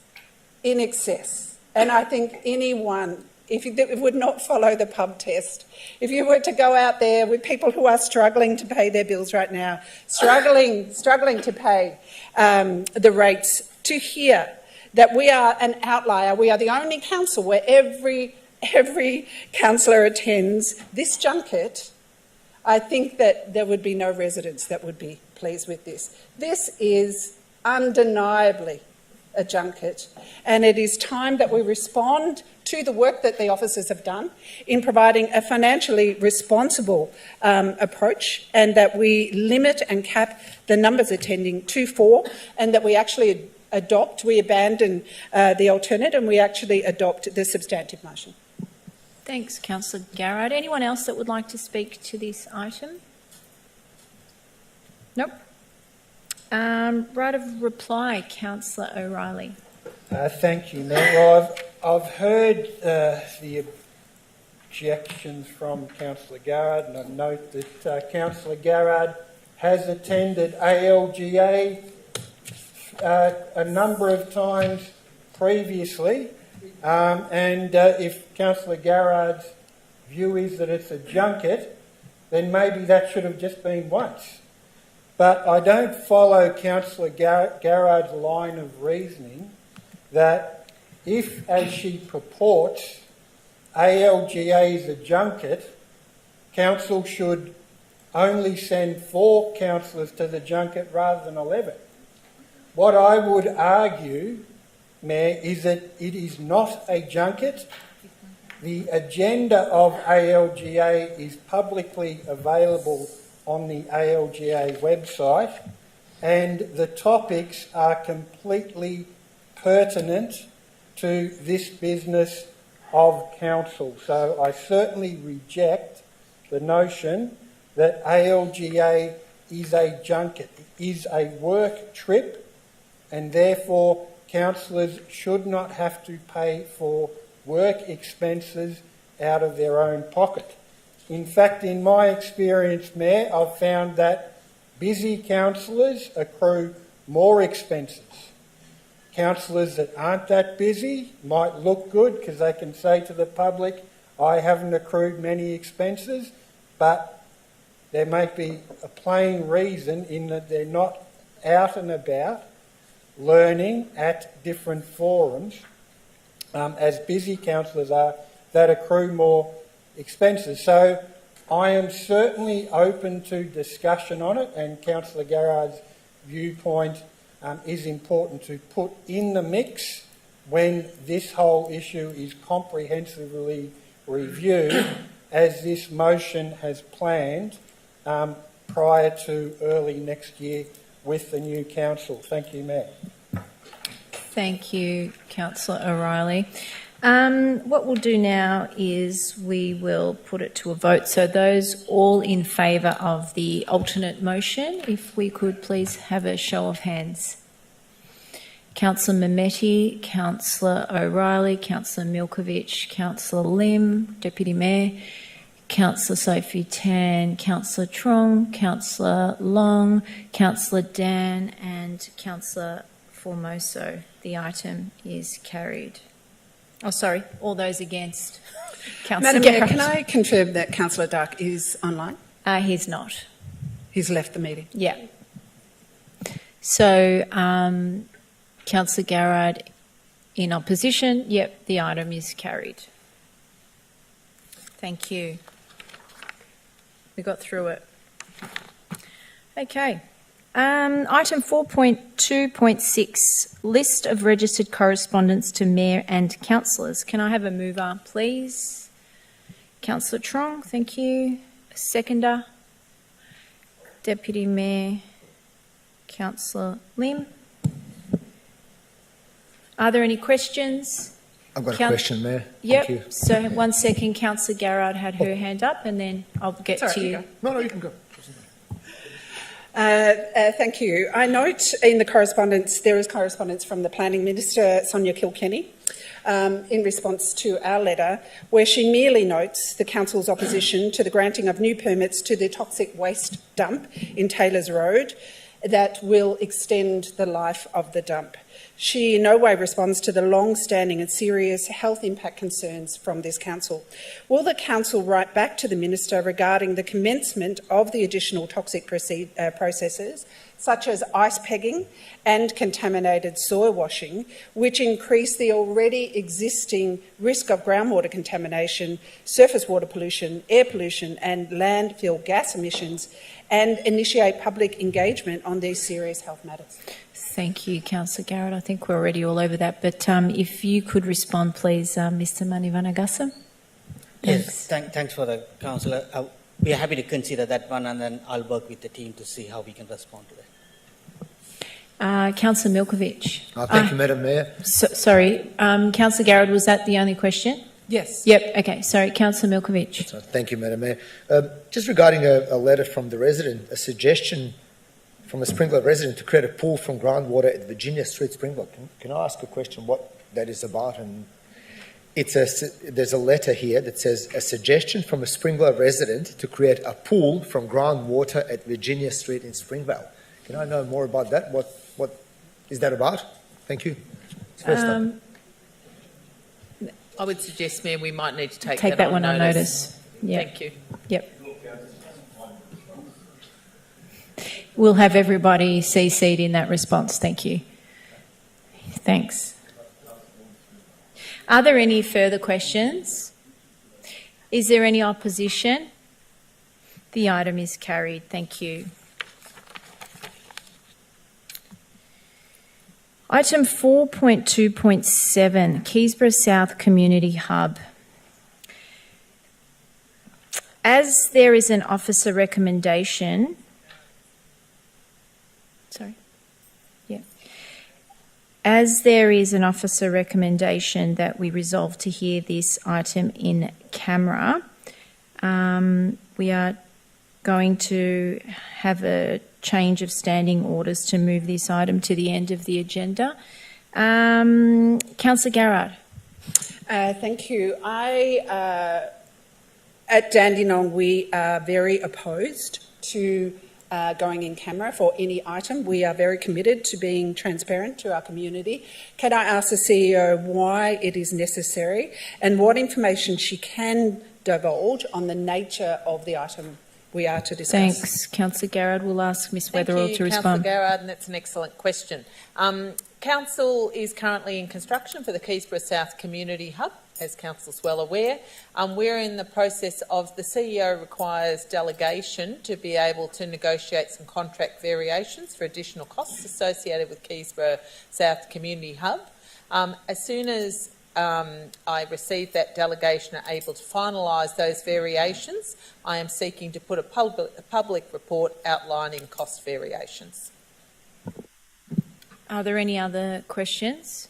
[SPEAKER 7] in excess. And I think anyone, if you would not follow the pub test, if you were to go out there with people who are struggling to pay their bills right now, struggling to pay the rates, to hear that we are an outlier, we are the only council where every councillor attends this junket, I think that there would be no residents that would be pleased with this. This is undeniably a junket, and it is time that we respond to the work that the officers have done in providing a financially responsible approach, and that we limit and cap the numbers attending to 4, and that we actually we abandon the alternate and we actually adopt the substantive motion.
[SPEAKER 2] Thanks, Councillor Garrard. Anyone else that would like to speak to this item? Nope. Right of reply, Councillor O'Reilly.
[SPEAKER 13] Thank you, Mayor. Well, I've heard the objections from Councillor Garrard, and I note that Councillor Garrard has attended ALGA a number of times previously, and if Councillor Garrard's view is that it's a junket, then maybe that should have just been once. But I don't follow Councillor Garrard's line of reasoning that if, as she purports, ALGA is a junket, Council should only send 4 councillors to the junket rather than 11. What I would argue, Mayor, is that it is not a junket. The agenda of ALGA is publicly available on the ALGA website, and the topics are completely pertinent to this business of council. So I certainly reject the notion that ALGA is a junket. It is a work trip, and therefore councillors should not have to pay for work expenses out of their own pocket. In fact, in my experience, Mayor, I've found that busy councillors accrue more expenses. Councillors that aren't that busy might look good because they can say to the public, I haven't accrued many expenses, but there may be a plain reason in that they're not out and about learning at different forums, as busy councillors are, that accrue more expenses. So I am certainly open to discussion on it, and Councillor Garrard's viewpoint is important to put in the mix when this whole issue is comprehensively reviewed, as this motion has planned prior to early next year with the new council. Thank you, Mayor.
[SPEAKER 2] Thank you, Councillor O'Reilly. What we'll do now is we will put it to a vote. So those all in favour of the alternate motion, if we could please have a show of hands. Councillor Mehmeti, Councillor O'Reilly, Councillor Milkovich, Councillor Lim, Deputy Mayor, Councillor Sophie Tan, Councillor Trong, Councillor Long, Councillor Dan and Councillor Formoso. The item is carried. Oh, sorry, all those against. Councillor
[SPEAKER 7] Madam Mayor,
[SPEAKER 2] Garrett.
[SPEAKER 7] can I confirm that Councillor Dark is online?
[SPEAKER 2] He's not.
[SPEAKER 7] He's left the meeting.
[SPEAKER 2] Yeah. So, Councillor Garrard in opposition. Yep, the item is carried. Thank you. We got through it. Okay. Item 4.2.6, list of registered correspondence to Mayor and Councillors. Can I have a mover, please? Councillor Trong, thank you. A seconder. Deputy Mayor, Councillor Lim. Are there any questions?
[SPEAKER 15] I've got a question, Mayor.
[SPEAKER 2] Yep.
[SPEAKER 15] Thank you.
[SPEAKER 2] So 1 second, Councillor Garrard had her hand up and then I'll get
[SPEAKER 7] Sorry,
[SPEAKER 2] to you.
[SPEAKER 7] go.
[SPEAKER 15] No, you can go.
[SPEAKER 7] Thank you. I note in the correspondence, there is correspondence from the Planning Minister, Sonia Kilkenny, in response to our letter, where she merely notes the Council's opposition to the granting of new permits to the toxic waste dump in Taylors Road that will extend the life of the dump. She in no way responds to the long-standing and serious health impact concerns from this council. Will the council write back to the minister regarding the commencement of the additional toxic processes, such as ice pegging and contaminated soil washing, which increase the already existing risk of groundwater contamination, surface water pollution, air pollution and landfill gas emissions, and initiate public engagement on these serious health matters?
[SPEAKER 2] Thank you, Councillor Garrett. I think we're already all over that. But if you could respond, please, Mr Manivanagasa.
[SPEAKER 8] Yes, thanks for the councillor. We are happy to consider that one, and then I'll work with the team to see how we can respond to that.
[SPEAKER 2] Councillor Milkovich.
[SPEAKER 15] Thank you, Madam Mayor.
[SPEAKER 2] Sorry, Councillor Garrett, was that the only question?
[SPEAKER 7] Yes.
[SPEAKER 2] Yep, okay. Sorry, Councillor Milkovich.
[SPEAKER 15] Thank you, Madam Mayor. Just regarding a letter from the resident, a suggestion from a Springvale resident to create a pool from groundwater at Virginia Street, Springvale. Can I ask a question what that is about? And there's a letter here that says, a suggestion from a Springvale resident to create a pool from groundwater at Virginia Street in Springvale. Can I know more about that? What is that about? Thank you. It's first up.
[SPEAKER 1] I would suggest, Mayor, we might need to take
[SPEAKER 2] that one on notice. Yep.
[SPEAKER 1] Thank you.
[SPEAKER 2] Yep. We'll have everybody CC'd in that response. Thank you. Thanks. Are there any further questions? Is there any opposition? The item is carried. Thank you. Item 4.2.7, Keysborough South Community Hub. As there is an officer recommendation, As there is an officer recommendation that we resolve to hear this item in camera, we are going to have a change of standing orders to move this item to the end of the agenda. Councillor Garrard.
[SPEAKER 7] Thank you. At Dandenong, we are very opposed to going in camera for any item. We are very committed to being transparent to our community. Can I ask the CEO why it is necessary and what information she can divulge on the nature of the item we are to discuss?
[SPEAKER 2] Thanks, Councillor Garrard. We'll ask Ms Weatherall to respond.
[SPEAKER 1] Councillor Garrard, and that's an excellent question. Council is currently in construction for the Keysborough South Community Hub, as Council's well aware. We're in the process of, the CEO requires delegation to be able to negotiate some contract variations for additional costs associated with Keysborough South Community Hub. As soon as I receive that delegation and are able to finalise those variations, I am seeking to put a public report outlining cost variations.
[SPEAKER 2] Are there any other questions?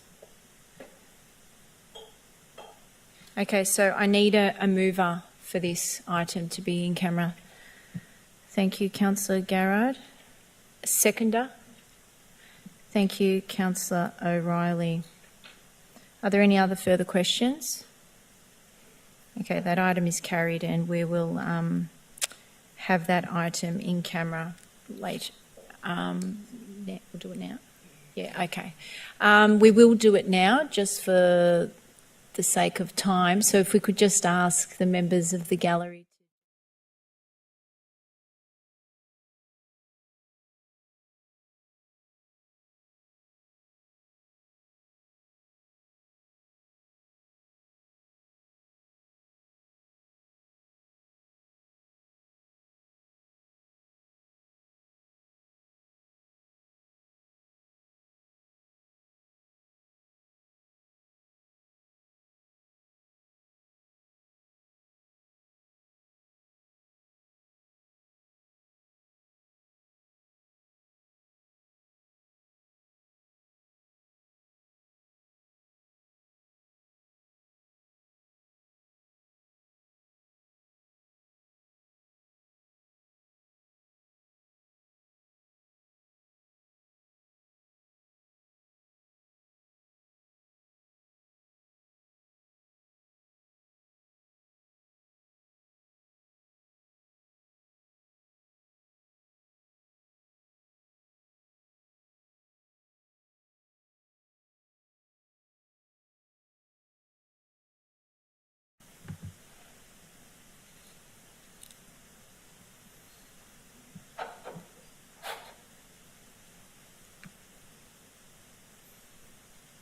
[SPEAKER 2] Okay, so I need a mover for this item to be in camera. Thank you, Councillor Garrard. A seconder? Thank you, Councillor O'Reilly. Are there any other further questions? Okay, that item is carried and we will have that item in camera later. We'll do it now. Yeah, okay. We will do it now just for the sake of time. So if we could just ask the members of the gallery.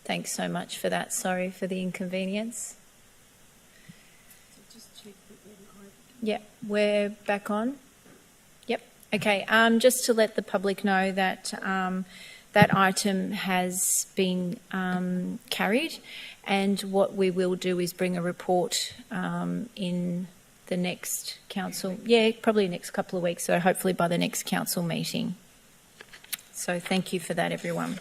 [SPEAKER 2] Thanks so much for that. Sorry for the inconvenience. Yep, we're back on. Yep, okay. Just to let the public know that that item has been carried, and what we will do is bring a report in the next council, probably next couple of weeks, so hopefully by the next council meeting. So thank you for that, everyone.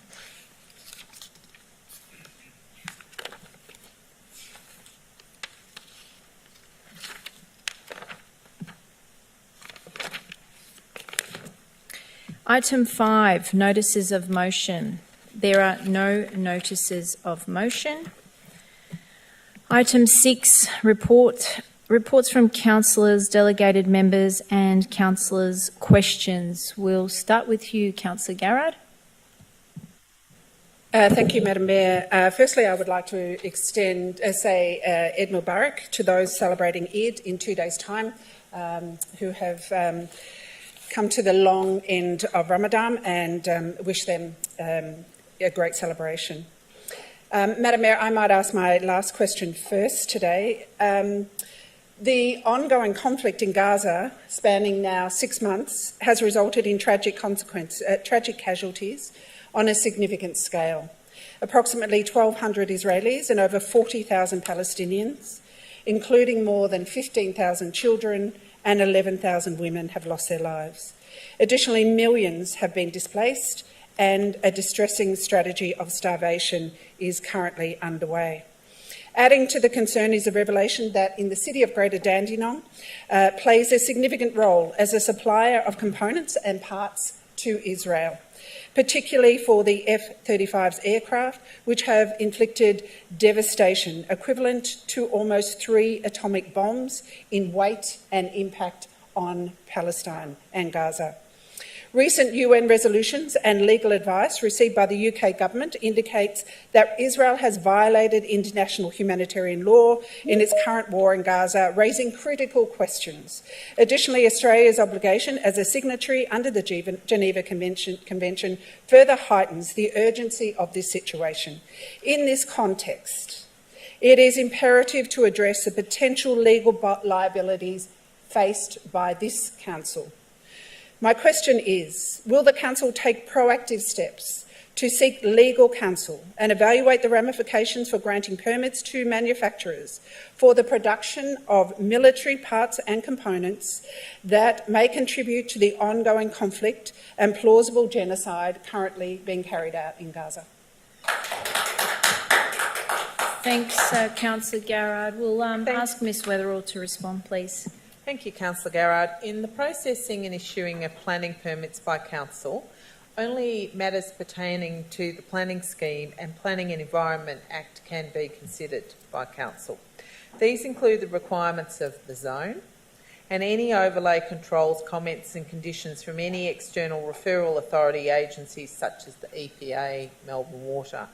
[SPEAKER 2] Item 5, notices of motion. There are no notices of motion. Item 6, reports from councillors, delegated members and councillors' questions. We'll start with you, Councillor Garrard.
[SPEAKER 7] Thank you, Madam Mayor. Firstly, I would like to extend, Eid Mubarak to those celebrating Eid in 2 days' time who have come to the long end of Ramadan, and wish them a great celebration. Madam Mayor, I might ask my last question first today. The ongoing conflict in Gaza, spanning now 6 months, has resulted in tragic casualties on a significant scale. Approximately 1,200 Israelis and over 40,000 Palestinians, including more than 15,000 children and 11,000 women, have lost their lives. Additionally, millions have been displaced, and a distressing strategy of starvation is currently underway. Adding to the concern is the revelation that in the city of Greater Dandenong plays a significant role as a supplier of components and parts to Israel, particularly for the F-35's aircraft, which have inflicted devastation equivalent to almost 3 atomic bombs in weight and impact on Palestine and Gaza. Recent UN resolutions and legal advice received by the UK government indicates that Israel has violated international humanitarian law in its current war in Gaza, raising critical questions. Additionally, Australia's obligation as a signatory under the Geneva Convention further heightens the urgency of this situation. In this context, it is imperative to address the potential legal liabilities faced by this Council. My question is, will the Council take proactive steps to seek legal counsel and evaluate the ramifications for granting permits to manufacturers for the production of military parts and components that may contribute to the ongoing conflict and plausible genocide currently being carried out in Gaza?
[SPEAKER 2] Thanks, Councillor Garrard. We'll ask Ms Weatherall to respond, please.
[SPEAKER 1] Thank you, Councillor Garrard. In the processing and issuing of planning permits by Council, only matters pertaining to the planning scheme and Planning and Environment Act can be considered by Council. These include the requirements of the zone and any overlay controls, comments and conditions from any external referral authority agencies such as the EPA, Melbourne Water,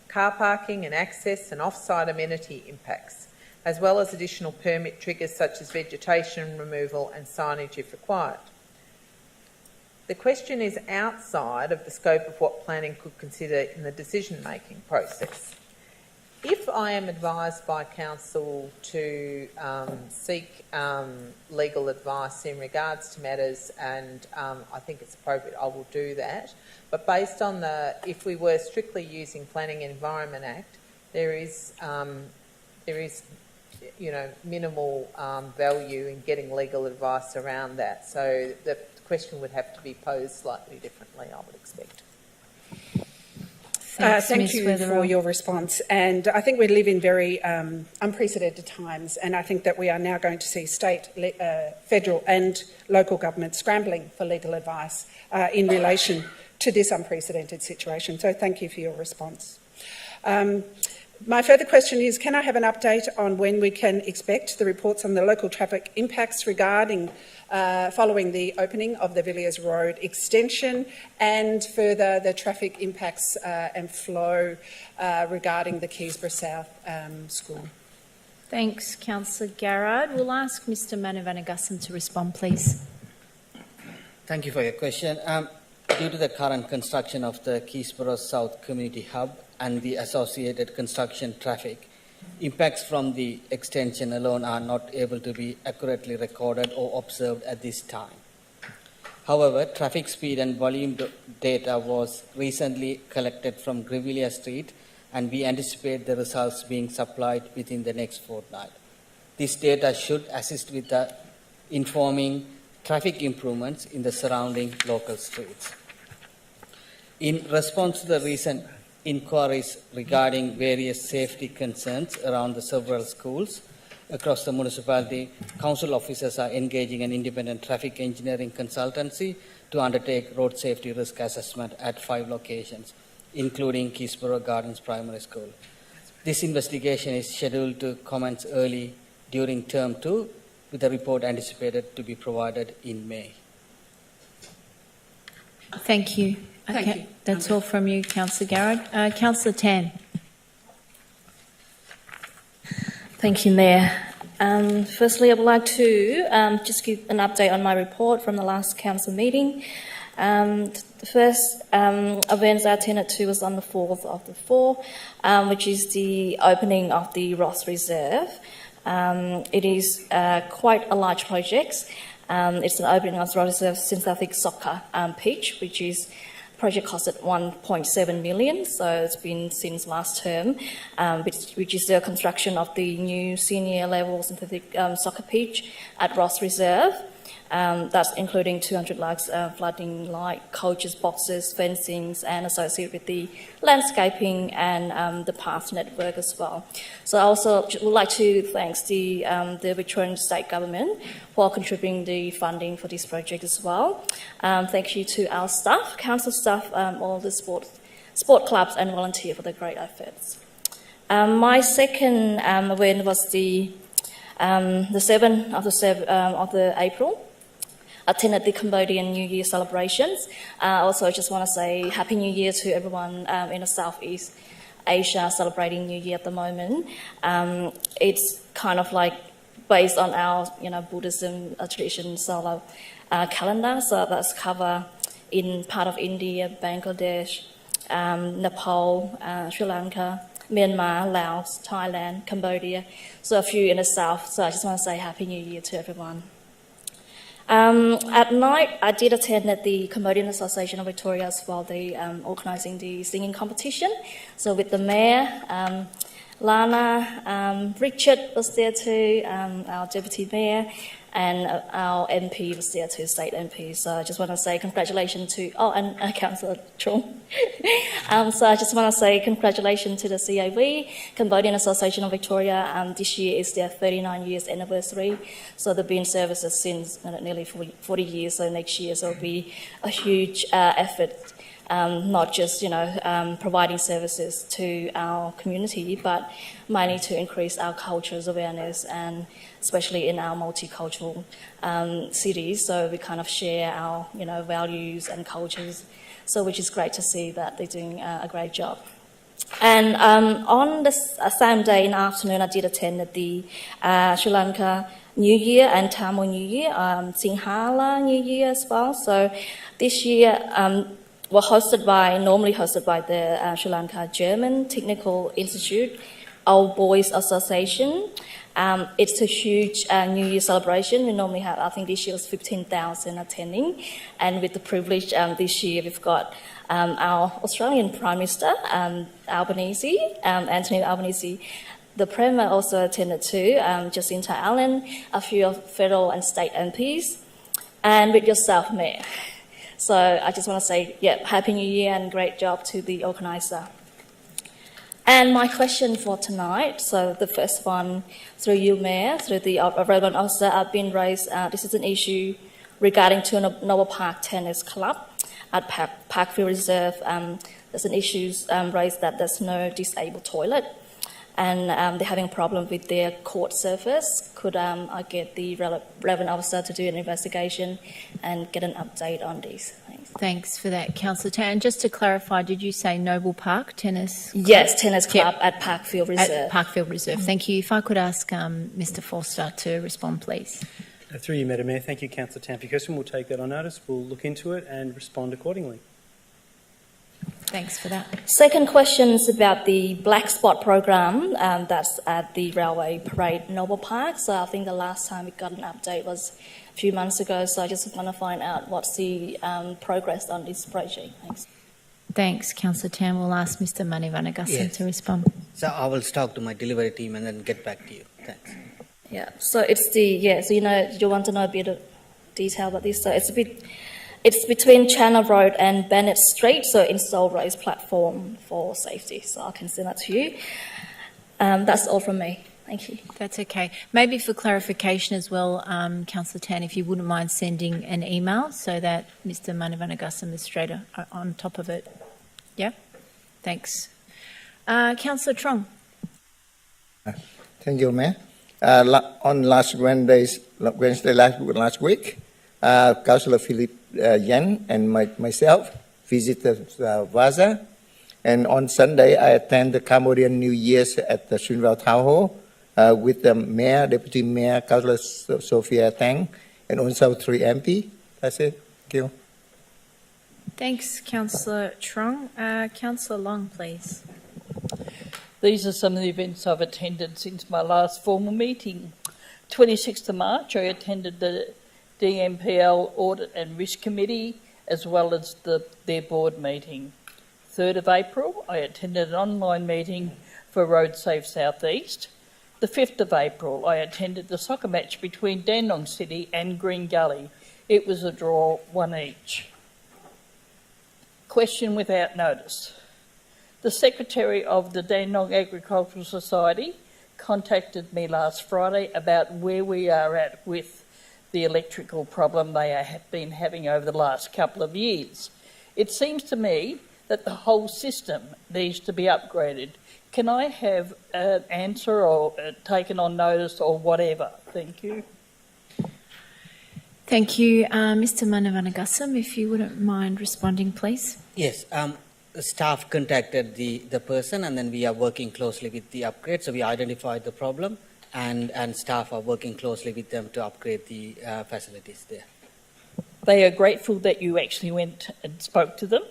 [SPEAKER 1] car parking and access and off-site amenity impacts, as well as additional permit triggers such as vegetation removal and signage if required. The question is outside of the scope of what planning could consider in the decision-making process. If I am advised by Council to seek legal advice in regards to matters, and I think it's appropriate, I will do that. But based on if we were strictly using Planning and Environment Act, there is minimal value in getting legal advice around that. So the question would have to be posed slightly differently, I would expect.
[SPEAKER 7] Thank you for your response. And I think we live in very unprecedented times, and I think that we are now going to see state, federal and local governments scrambling for legal advice in relation to this unprecedented situation. So thank you for your response. My further question is, can I have an update on when we can expect the reports on the local traffic impacts regarding following the opening of the Villiers Road extension, and further the traffic impacts and flow regarding the Keysborough South School?
[SPEAKER 2] Thanks, Councillor Garrard. We'll ask Mr Manivanagasan to respond, please.
[SPEAKER 8] Thank you for your question. Due to the current construction of the Keysborough South Community Hub and the associated construction traffic, impacts from the extension alone are not able to be accurately recorded or observed at this time. However, traffic speed and volume data was recently collected from Grevillea Street, and we anticipate the results being supplied within the next fortnight. This data should assist with the informing traffic improvements in the surrounding local streets. In response to the recent inquiries regarding various safety concerns around the several schools across the municipality, council officers are engaging an independent traffic engineering consultancy to undertake road safety risk assessment at 5 locations, including Keysborough Gardens Primary School. This investigation is scheduled to commence early during term 2, with a report anticipated to be provided in May.
[SPEAKER 2] Thank you.
[SPEAKER 7] Thank you.
[SPEAKER 2] That's all from you, Councillor Garrard. Councillor Tan.
[SPEAKER 12] Thank you, Mayor. Firstly, I would like to just give an update on my report from the last council meeting. The first events I attended to was on the 4th of the 4th, which is the opening of the Ross Reserve. It is quite a large project. It's an opening of the Ross Reserve synthetic soccer pitch, which is project costed $1.7 million, so it's been since last term, which is the construction of the new senior level synthetic soccer pitch at Ross Reserve. That's including 200 lakhs flooding light, coaches, boxes, fencings, and associated with the landscaping and the path network as well. So I also would like to thank the Victorian State Government for contributing the funding for this project as well. Thank you to our staff, council staff, all the sport clubs and volunteers for the great efforts. My second event was the 7th of April. Attended the Cambodian New Year celebrations. Also, I just want to say Happy New Year to everyone in the Southeast Asia celebrating New Year at the moment. It's kind of like based on our, Buddhism tradition solar calendar. So that's covered in part of India, Bangladesh, Nepal, Sri Lanka, Myanmar, Laos, Thailand, Cambodia. So a few in the south. So I just want to say Happy New Year to everyone. At night, I did attend at the Cambodian Association of Victoria as well. They organising the singing competition. So with the mayor, Lana, Richard was there too, our Deputy Mayor, and our MP was there too, State MP. So I just want to say congratulations to, and Councillor Trong. So I just want to say congratulations to the CAV, Cambodian Association of Victoria. This year is their 39 years anniversary. So they've been in services since nearly 40 years. So next year so it'll be a huge effort. Not just, providing services to our community, but mainly to increase our culture's awareness, and especially in our multicultural cities. So we kind of share our, values and cultures. So which is great to see that they're doing a great job. And on the same day in the afternoon, I did attend the Sri Lanka New Year and Tamil New Year, Sinhala New Year as well. So this year, were normally hosted by the Sri Lanka German Technical Institute, Old Boys Association. It's a huge New Year celebration. We normally have, I think this year was 15,000 attending. And with the privilege this year, we've got our Australian Prime Minister, Albanese, Anthony Albanese. The Premier also attended too, Jacinta Allen, a few of federal and state MPs, and with yourself, Mayor. So I just want to say, Happy New Year and great job to the organiser. And my question for tonight, so the first one through you, Mayor, through the relevant officer, I've been raised, this is an issue regarding to Noble Park Tennis Club at Parkville Reserve. There's an issue raised that there's no disabled toilet, and they're having a problem with their court surface. Could I get the relevant officer to do an investigation and get an update on these? Thanks.
[SPEAKER 2] Thanks for that, Councillor Tan. Just to clarify, did you say Noble Park Tennis Club?
[SPEAKER 12] Yes, Tennis Club at Parkville Reserve.
[SPEAKER 2] At Parkville Reserve. Thank you. If I could ask Mr Foster to respond, please.
[SPEAKER 10] Through you, Madam Mayor. Thank you, Councillor Tan, for your question. We'll take that on notice. We'll look into it and respond accordingly.
[SPEAKER 2] Thanks for that.
[SPEAKER 12] Second question is about the Black Spot program that's at the Railway Parade Noble Park. So I think the last time we got an update was a few months ago. So I just want to find out what's the progress on this project. Thanks.
[SPEAKER 2] Thanks, Councillor Tan. We'll ask Mr Manivanagasan to respond.
[SPEAKER 8] So I will talk to my delivery team and then get back to you. Thanks.
[SPEAKER 12] Yeah, so it's you want to know a bit of detail about this? So it's between Channel Road and Bennett Street, so install raised platform for safety. So I can send that to you. That's all from me. Thank you.
[SPEAKER 2] That's okay. Maybe for clarification as well, Councillor Tan, if you wouldn't mind sending an email so that Mr Manivanagasan is straight on top of it. Yeah? Thanks. Councillor Trong.
[SPEAKER 16] Thank you, Mayor. On last Wednesday last week, Councillor Philip Yan and myself visited Vaasa, and on Sunday I attended the Cambodian New Year's at the Srinvale Town Hall with the Mayor, Deputy Mayor, Councillor Sophia Tang, and also 3 MP. That's it. Thank you.
[SPEAKER 2] Thanks, Councillor Trong. Councillor Long, please.
[SPEAKER 17] These are some of the events I've attended since my last formal meeting. 26th of March, I attended the DMPL Audit and Risk Committee, as well as their board meeting. 3rd of April, I attended an online meeting for Road Safe South East. The 5th of April, I attended the soccer match between Dandenong City and Green Gully. It was a draw, 1 each. Question without notice. The Secretary of the Dandenong Agricultural Society contacted me last Friday about where we are at with the electrical problem they have been having over the last couple of years. It seems to me that the whole system needs to be upgraded. Can I have an answer or taken on notice or whatever? Thank you.
[SPEAKER 2] Thank you. Mr Manivanagasan, if you wouldn't mind responding, please.
[SPEAKER 8] Yes. Staff contacted the person, and then we are working closely with the upgrade. So we identified the problem, and staff are working closely with them to upgrade the facilities there.
[SPEAKER 17] They are grateful that you actually went and spoke to them,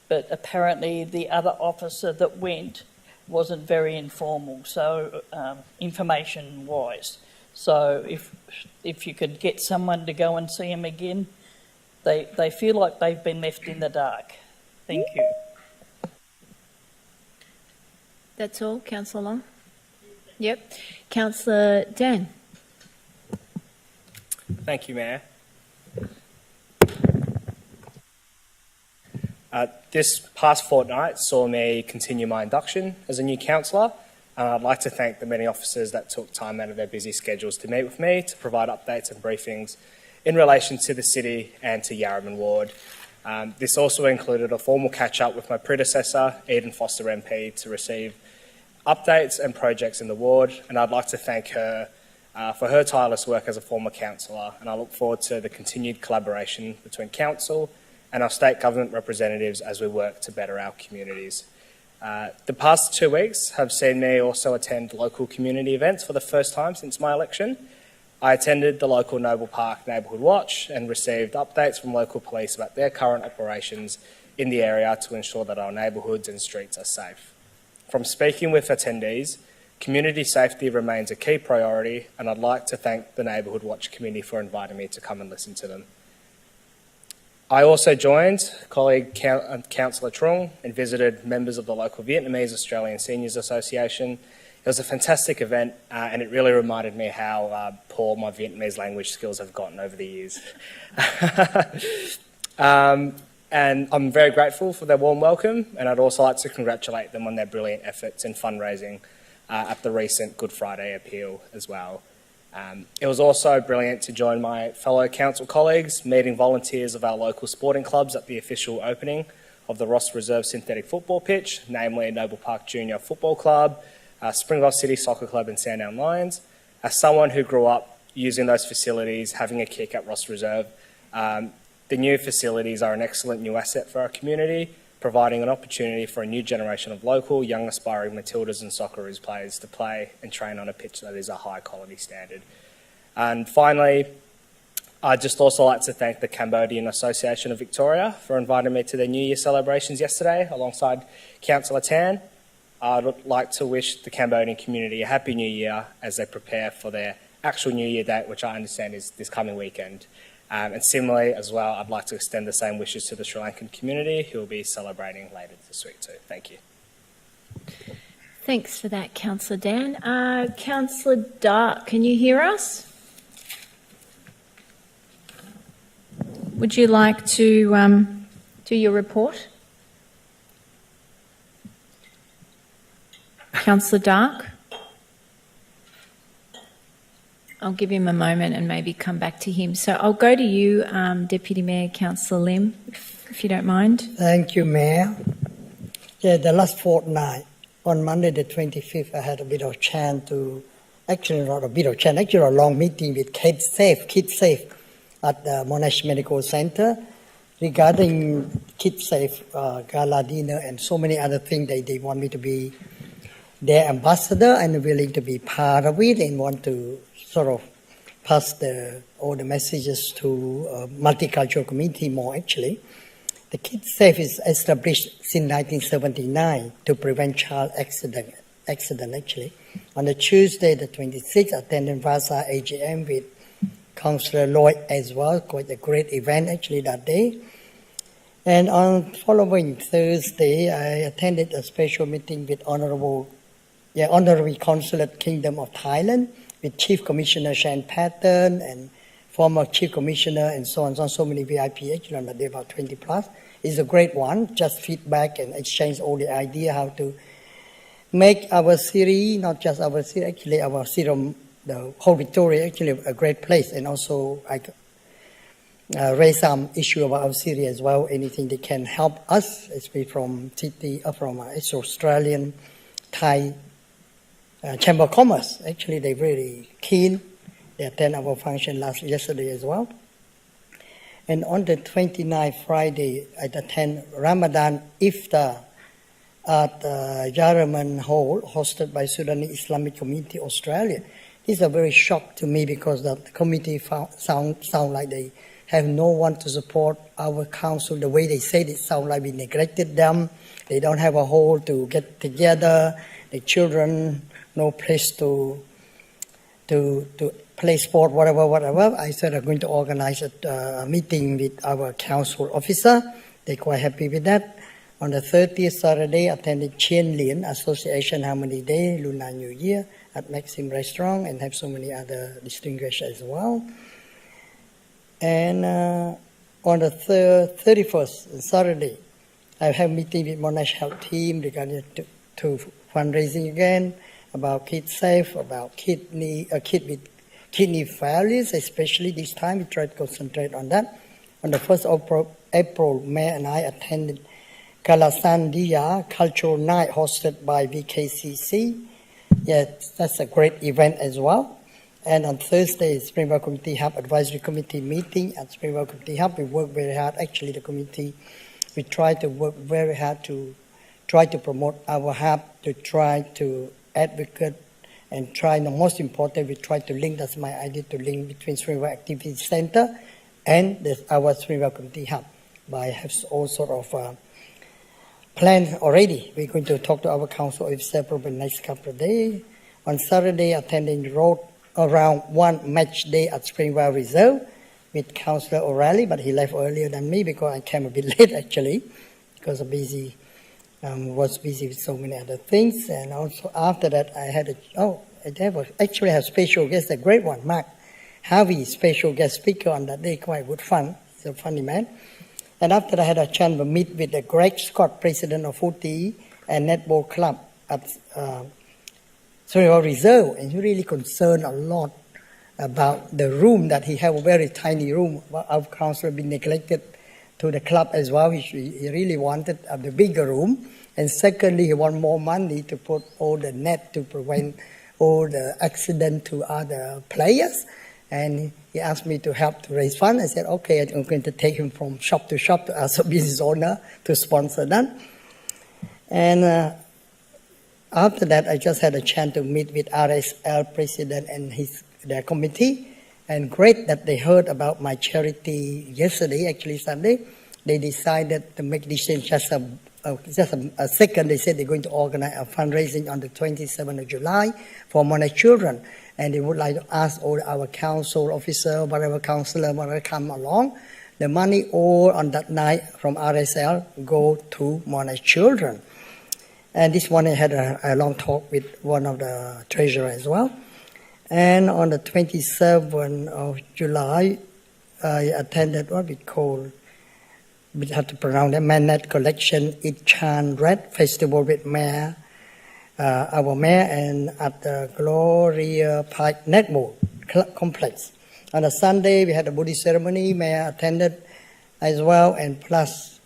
[SPEAKER 17] but apparently the other officer that went wasn't very informal, so information-wise. So if you could get someone to go and see them again, they feel like they've been left in the dark. Thank you.
[SPEAKER 2] That's all, Councillor Long? Yep. Councillor Dan.
[SPEAKER 18] Thank you, Mayor. This past fortnight saw me continue my induction as a new councillor, and I'd like to thank the many officers that took time out of their busy schedules to meet with me to provide updates and briefings in relation to the city and to Yarraman Ward. This also included a formal catch-up with my predecessor, Eden Foster MP, to receive updates and projects in the ward, and I'd like to thank her for her tireless work as a former councillor, and I look forward to the continued collaboration between council and our state government representatives as we work to better our communities. The past 2 weeks have seen me also attend local community events for the first time since my election. I attended the local Noble Park Neighbourhood Watch and received updates from local police about their current operations in the area to ensure that our neighbourhoods and streets are safe. From speaking with attendees, community safety remains a key priority, and I'd like to thank the Neighbourhood Watch committee for inviting me to come and listen to them. I also joined colleague Councillor Trung and visited members of the local Vietnamese Australian Seniors Association. It was a fantastic event, and it really reminded me how poor my Vietnamese language skills have gotten over the years. And I'm very grateful for their warm welcome, and I'd also like to congratulate them on their brilliant efforts in fundraising at the recent Good Friday appeal as well. It was also brilliant to join my fellow council colleagues, meeting volunteers of our local sporting clubs at the official opening of the Ross Reserve synthetic football pitch, namely Noble Park Junior Football Club, Springvale City Soccer Club and Sandown Lions. As someone who grew up using those facilities, having a kick at Ross Reserve, the new facilities are an excellent new asset for our community, providing an opportunity for a new generation of local, young, aspiring Matildas and Socceroos players to play and train on a pitch that is a high-quality standard. And finally, I'd just also like to thank the Cambodian Association of Victoria for inviting me to their New Year celebrations yesterday alongside Councillor Tan. I'd like to wish the Cambodian community a Happy New Year as they prepare for their actual New Year date, which I understand is this coming weekend. And similarly as well, I'd like to extend the same wishes to the Sri Lankan community who will be celebrating later this week too. Thank you.
[SPEAKER 2] Thanks for that, Councillor Dan. Councillor Dark, can you hear us? Would you like to do your report? Councillor Dark? I'll give him a moment and maybe come back to him. So I'll go to you, Deputy Mayor Councillor Lim, if you don't mind.
[SPEAKER 19] Thank you, Mayor. Yeah, the last fortnight, on Monday the 25th, I had a bit of chance to, actually not a bit of chance, actually a long meeting with Kids Safe at the Monash Medical Centre regarding Kids Safe, gala dinner and so many other things. They want me to be their ambassador and willing to be part of it and want to sort of pass all the messages to multicultural community more actually. The Kids Safe is established since 1979 to prevent child accident actually. On the Tuesday, the 26th, I attended Vasa AGM with Councillor Lloyd as well, quite a great event actually that day. And on following Thursday, I attended a special meeting with Honorary Consulate Kingdom of Thailand, with Chief Commissioner Shan Patton and former Chief Commissioner and so on, so many VIP actually on the day, about 20 plus. It's a great one, just feedback and exchange all the idea how to make our city, not just our city, actually our city, the whole Victoria actually a great place, and also I raise some issue about our city as well, anything that can help us, especially from Australian, Thai, Chamber of Commerce. Actually, they're really keen. They attend our function yesterday as well. And on the 29th Friday, I attend Ramadan Iftar at Yarraman Hall, hosted by Sudanese Islamic Community Australia. It's a very shock to me because the committee sound like they have no one to support our council. The way they said it sound like we neglected them. They don't have a hall to get together. The children, no place to play sport, whatever. I said I'm going to organize a meeting with our council officer. They're quite happy with that. On the 30th Saturday, I attended Chien Lien Association Harmony Day, Lunar New Year. at Maxim Restaurant and have so many other distinguished as well. And on the 31st, Saturday, I have a meeting with Monash Health Team regarding to fundraising again, about Kids Safe, about kidney with kidney failures, especially this time. We try to concentrate on that. On the 1st of April, Mayor and I attended Kalasandia Cultural Night hosted by VKCC. Yes, that's a great event as well. And on Thursday, Springvale Community Hub Advisory Committee meeting at Springvale Community Hub. We work very hard. Actually, the committee, we try to work very hard to try to promote our hub, to try to advocate, and try, the most important, we try to link, that's my idea, to link between Springvale Activity Center and our Springvale Community Hub. By have all sort of plan already. We're going to talk to our council officer probably next couple of days. On Saturday, attending the road around one match day at Springvale Reserve with Councillor O'Reilly, but he left earlier than me because I came a bit late actually, because of was busy with so many other things. And also after that, I had actually have special guest, a great one, Mark Harvey, special guest speaker on that day, quite good fun. He's a funny man. And after that, I had a chance to meet with Greg Scott, president of Footy and Netball Club at Springvale Reserve, and he really concerned a lot about the room that he have, a very tiny room. Our council been neglected to the club as well. He really wanted the bigger room. And secondly, he want more money to put all the net to prevent all the accident to other players. And he asked me to help to raise funds. I said, okay, I'm going to take him from shop to shop as a business owner to sponsor that. And after that, I just had a chance to meet with RSL president and their committee. And great that they heard about my charity yesterday, actually Sunday. They decided to make decision just a second. They said they're going to organize a fundraising on the 27th of July for Monash children. And they would like to ask all our council officer, whatever councillor, whatever come along. The money all on that night from RSL go to Monash children. And this morning I had a long talk with one of the treasurer as well. And on the 27th of July, I attended what we call, we have to pronounce it, Manat Collection Ichan Red Festival with Mayor, our mayor, and at the Gloria Park Netball Complex. On a Sunday, we had a Buddhist ceremony. Mayor attended as well, and plus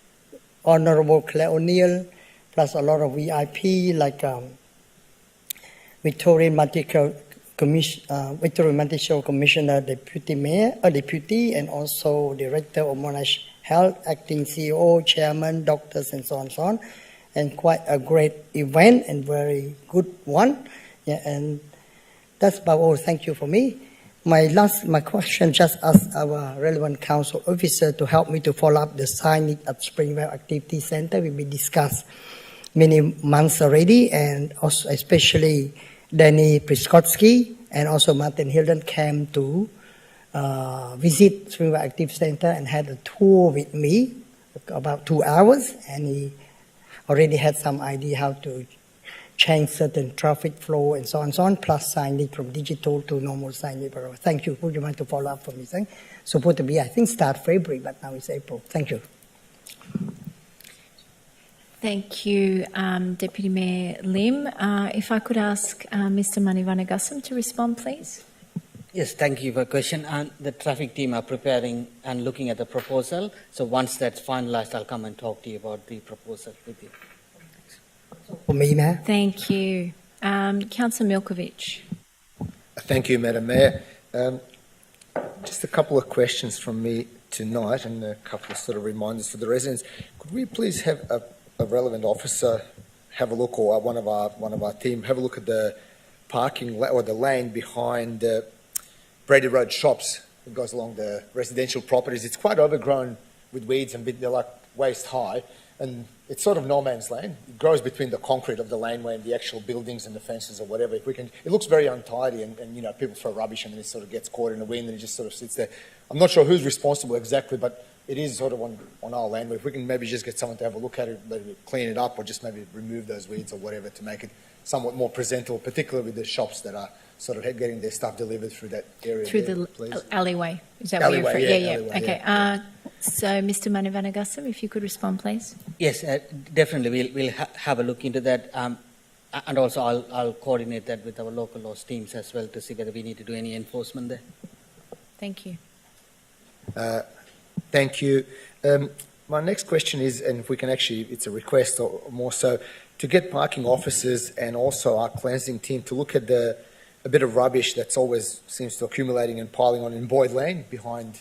[SPEAKER 19] Honorable Claire O'Neill, plus a lot of VIP like Victorian Multicultural Commissioner, Deputy Mayor, Deputy, and also Director of Monash Health, Acting CEO, Chairman, doctors, and so on and so on. And quite a great event and very good one. Yeah, and that's about all. Thank you for me. My question, just ask our relevant council officer to help me to follow up the signage at Springvale Activity Center. Will be discussed many months already, and also especially Danny Priskotsky and also Martin Hilden came to visit Springvale Active Center and had a tour with me, about 2 hours, and he already had some idea how to change certain traffic flow and so on and so on, plus signage from digital to normal signage. Thank you. Would you mind to follow up for me? Supposed to be, I think, start February, but now it's April. Thank you.
[SPEAKER 2] Thank you, Deputy Mayor Lim. If I could ask Mr. Manivanagasan to respond, please.
[SPEAKER 8] Yes, thank you for the question. And the traffic team are preparing and looking at the proposal. So once that's finalized, I'll come and talk to you about the proposal with you.
[SPEAKER 19] For me, Mayor.
[SPEAKER 2] Thank you. Councillor Milkovich.
[SPEAKER 15] Thank you, Madam Mayor. Just a couple of questions from me tonight and a couple of sort of reminders for the residents. Could we please have a relevant officer have a look, or one of our team have a look at the parking or the lane behind Brady Road shops that goes along the residential properties? It's quite overgrown with weeds and they're like waist high, and it's sort of no man's land. It grows between the concrete of the laneway and the actual buildings and the fences or whatever. If we can, it looks very untidy, and you know, people throw rubbish and it sort of gets caught in the wind and it just sort of sits there. I'm not sure who's responsible exactly, but it is sort of on our land, but if we can maybe just get someone to have a look at it, maybe clean it up, or just maybe remove those weeds or whatever to make it somewhat more presentable, particularly with the shops that are sort of getting their stuff delivered through that area.
[SPEAKER 2] Through
[SPEAKER 15] there,
[SPEAKER 2] the
[SPEAKER 15] please.
[SPEAKER 2] alleyway. Is that
[SPEAKER 15] Alleyway,
[SPEAKER 2] what you're
[SPEAKER 15] yeah, alleyway,
[SPEAKER 2] Okay.
[SPEAKER 15] yeah.
[SPEAKER 2] So, Mr. Manivanagassam, if you could respond, please.
[SPEAKER 8] Yes, definitely. We'll have a look into that. And also, I'll coordinate that with our local laws teams as well to see whether we need to do any enforcement there.
[SPEAKER 2] Thank you.
[SPEAKER 15] Thank you. My next question is, and if we can actually, it's a request or more so, to get parking officers and also our cleansing team to look at a bit of rubbish that's always seems to accumulating and piling on in Boyd Lane behind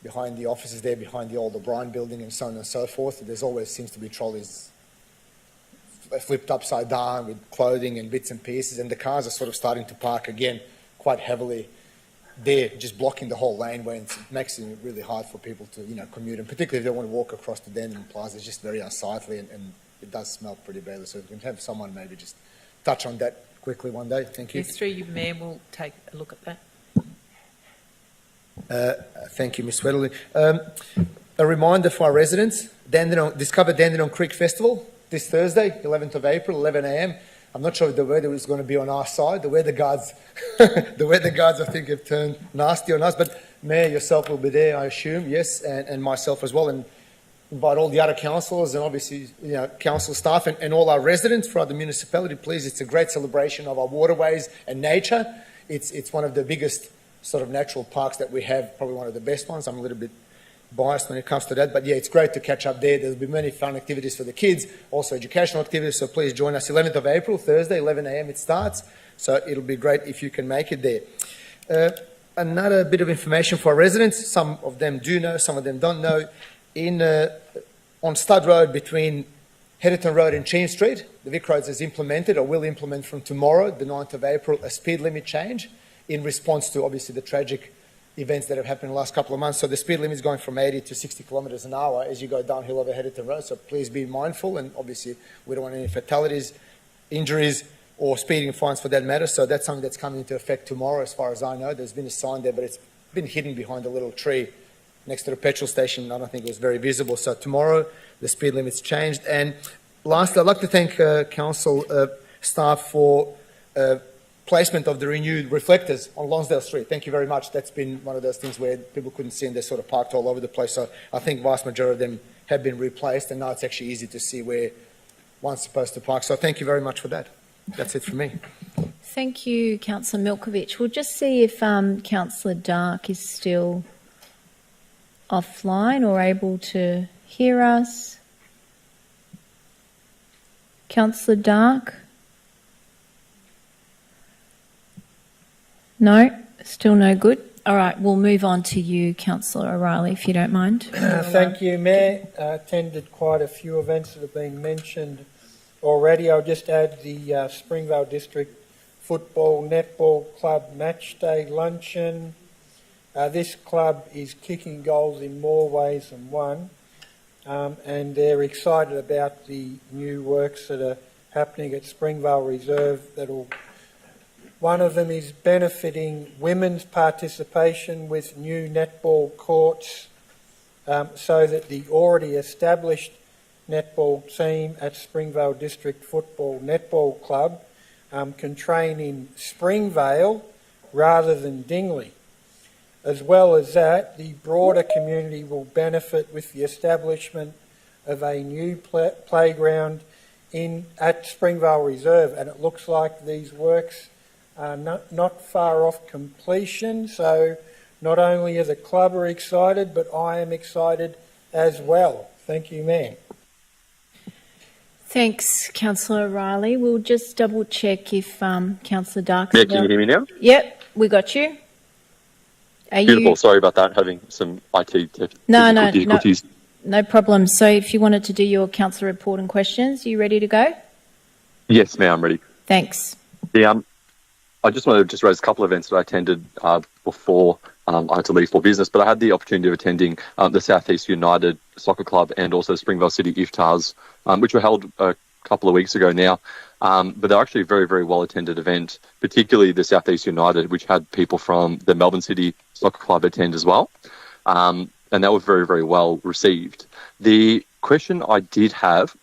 [SPEAKER 15] the offices there, behind the old O'Brien building and so on and so forth. There's always seems to be trolleys flipped upside down with clothing and bits and pieces, and the cars are sort of starting to park again quite heavily there, just blocking the whole laneway, and it makes it really hard for people to, commute, and particularly if they want to walk across the Dandenong Plaza, it's just very unsightly, and it does smell pretty badly. So we can have someone maybe just touch on that quickly one day. Thank you.
[SPEAKER 1] Yes, through you, Mayor, we'll take a look at that.
[SPEAKER 15] Thank you, Ms. Wedderly. A reminder for our residents, Discover Dandenong Creek Festival this Thursday, 11th of April, 11 a.m. I'm not sure if the weather is going to be on our side. The weather guards, I think, have turned nasty on us. But Mayor, yourself will be there, I assume, yes, and myself as well. And invite all the other councillors and obviously, council staff and all our residents throughout the municipality. Please, it's a great celebration of our waterways and nature. It's one of the biggest sort of natural parks that we have, probably one of the best ones. I'm a little bit biased when it comes to that, but yeah, it's great to catch up there. There'll be many fun activities for the kids, also educational activities, so please join us 11th of April, Thursday, 11 a.m. it starts, so it'll be great if you can make it there. Another bit of information for our residents, some of them do know, some of them don't know. On Stud Road between Heatherton Road and Cheam Street, the Vic Roads has implemented or will implement from tomorrow, the 9th of April, a speed limit change in response to obviously the tragic events that have happened in the last couple of months. So the speed limit is going from 80 to 60 kilometres an hour as you go downhill over Heatherton Road. So please be mindful, and obviously we don't want any fatalities, injuries, or speeding fines for that matter. So that's something that's coming into effect tomorrow, as far as I know. There's been a sign there, but it's been hidden behind a little tree next to the petrol station. I don't think it was very visible. So tomorrow the speed limit's changed. And lastly, I'd like to thank council staff for placement of the renewed reflectors on Lonsdale Street. Thank you very much. That's been one of those things where people couldn't see and they're sort of parked all over the place. So I think vast majority of them have been replaced, and now it's actually easy to see where one's supposed to park. So thank you very much for that. That's it from me.
[SPEAKER 2] Thank you, Councillor Milkovich. We'll just see if Councillor Dark is still offline or able to hear us. Councillor Dark? No, still no good. All right, we'll move on to you, Councillor O'Reilly, if you don't mind.
[SPEAKER 13] Thank you, Mayor. Attended quite a few events that have been mentioned already. I'll just add the Springvale District Football Netball Club Match Day Luncheon. This club is kicking goals in more ways than one, and they're excited about the new works that are happening at Springvale Reserve. One of them is benefiting women's participation with new netball courts, so that the already established netball team at Springvale District Football Netball Club can train in Springvale rather than Dingley. As well as that, the broader community will benefit with the establishment of a new playground at Springvale Reserve, and it looks like these works are not far off completion. So not only are the club excited, but I am excited as well. Thank you, Mayor.
[SPEAKER 2] Thanks, Councillor O'Reilly. We'll just double check if Councillor Dark.
[SPEAKER 5] Mayor, can you hear me now?
[SPEAKER 2] Yep, we got you.
[SPEAKER 5] Beautiful. Sorry about that, having some IT difficulties.
[SPEAKER 2] No problem. So if you wanted to do your council report and questions, you ready to go?
[SPEAKER 5] Yes, Mayor, I'm ready.
[SPEAKER 2] Thanks.
[SPEAKER 5] I just wanted to raise a couple of events that I attended before I had to leave for business, but I had the opportunity of attending the South East United Soccer Club and also Springvale City Iftars, which were held a couple of weeks ago now. But they're actually a very, very well-attended event, particularly the South East United, which had people from the Melbourne City Soccer Club attend as well. and they were very, very well received. The question I did have,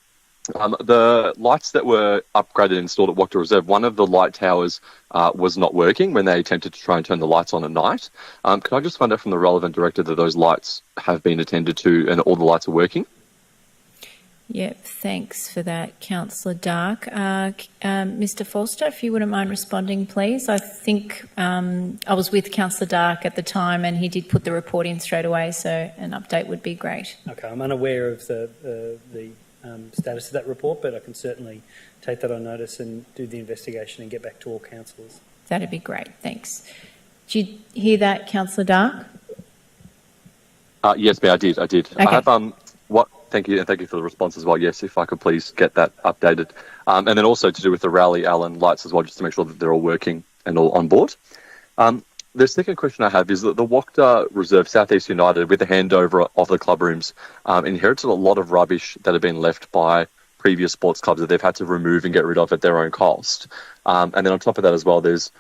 [SPEAKER 5] the lights that were upgraded and installed at Wachter Reserve, one of the light towers was not working when they attempted to try and turn the lights on at night. Could I just find out from the relevant director that those lights have been attended to and all the lights are working?
[SPEAKER 2] Yep, thanks for that, Councillor Dark. Mr Forster, if you wouldn't mind responding, please. I think I was with Councillor Dark at the time and he did put the report in straight away, so an update would be great.
[SPEAKER 10] Okay, I'm unaware of the status of that report, but I can certainly take that on notice and do the investigation and get back to all councillors.
[SPEAKER 2] That'd be great, thanks. Did you hear that, Councillor Dark?
[SPEAKER 5] Yes, Mayor, I did.
[SPEAKER 2] Okay.
[SPEAKER 5] I have Thank you, and thank you for the response as well. Yes, if I could please get that updated. And then also to do with the Rowley Allen lights as well, just to make sure that they're all working and all on board. The second question I have is that the Wachter Reserve South East United, with the handover of the club rooms, inherited a lot of rubbish that had been left by previous sports clubs that they've had to remove and get rid of at their own cost. And then on top of that as well, there's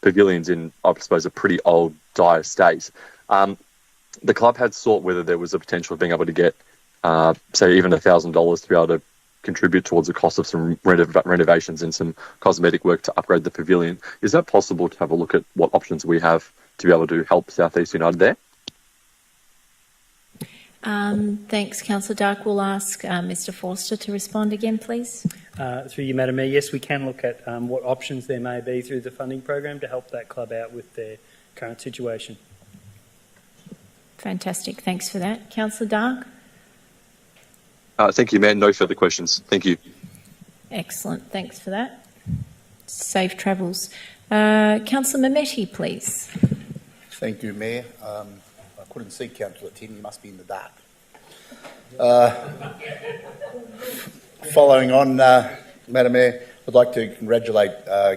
[SPEAKER 5] pavilions in, I suppose, a pretty old, dire state. The club had sought whether there was a potential of being able to get say even $1,000 to be able to contribute towards the cost of some renovations and some cosmetic work to upgrade the pavilion. Is that possible to have a look at what options we have to be able to help South East United there?
[SPEAKER 2] Thanks, Councillor Dark. We'll ask Mr Forster to respond again, please.
[SPEAKER 10] Through you, Madam Mayor, yes, we can look at what options there may be through the funding program to help that club out with their current situation.
[SPEAKER 2] Fantastic, thanks for that. Councillor Dark?
[SPEAKER 5] Thank you, Mayor. No further questions. Thank you.
[SPEAKER 2] Excellent, thanks for that. Safe travels. Councillor Mehmeti, please.
[SPEAKER 14] Thank you, Mayor. I couldn't see Councillor Tim. You must be in the dark. Following on, Madam Mayor, I'd like to congratulate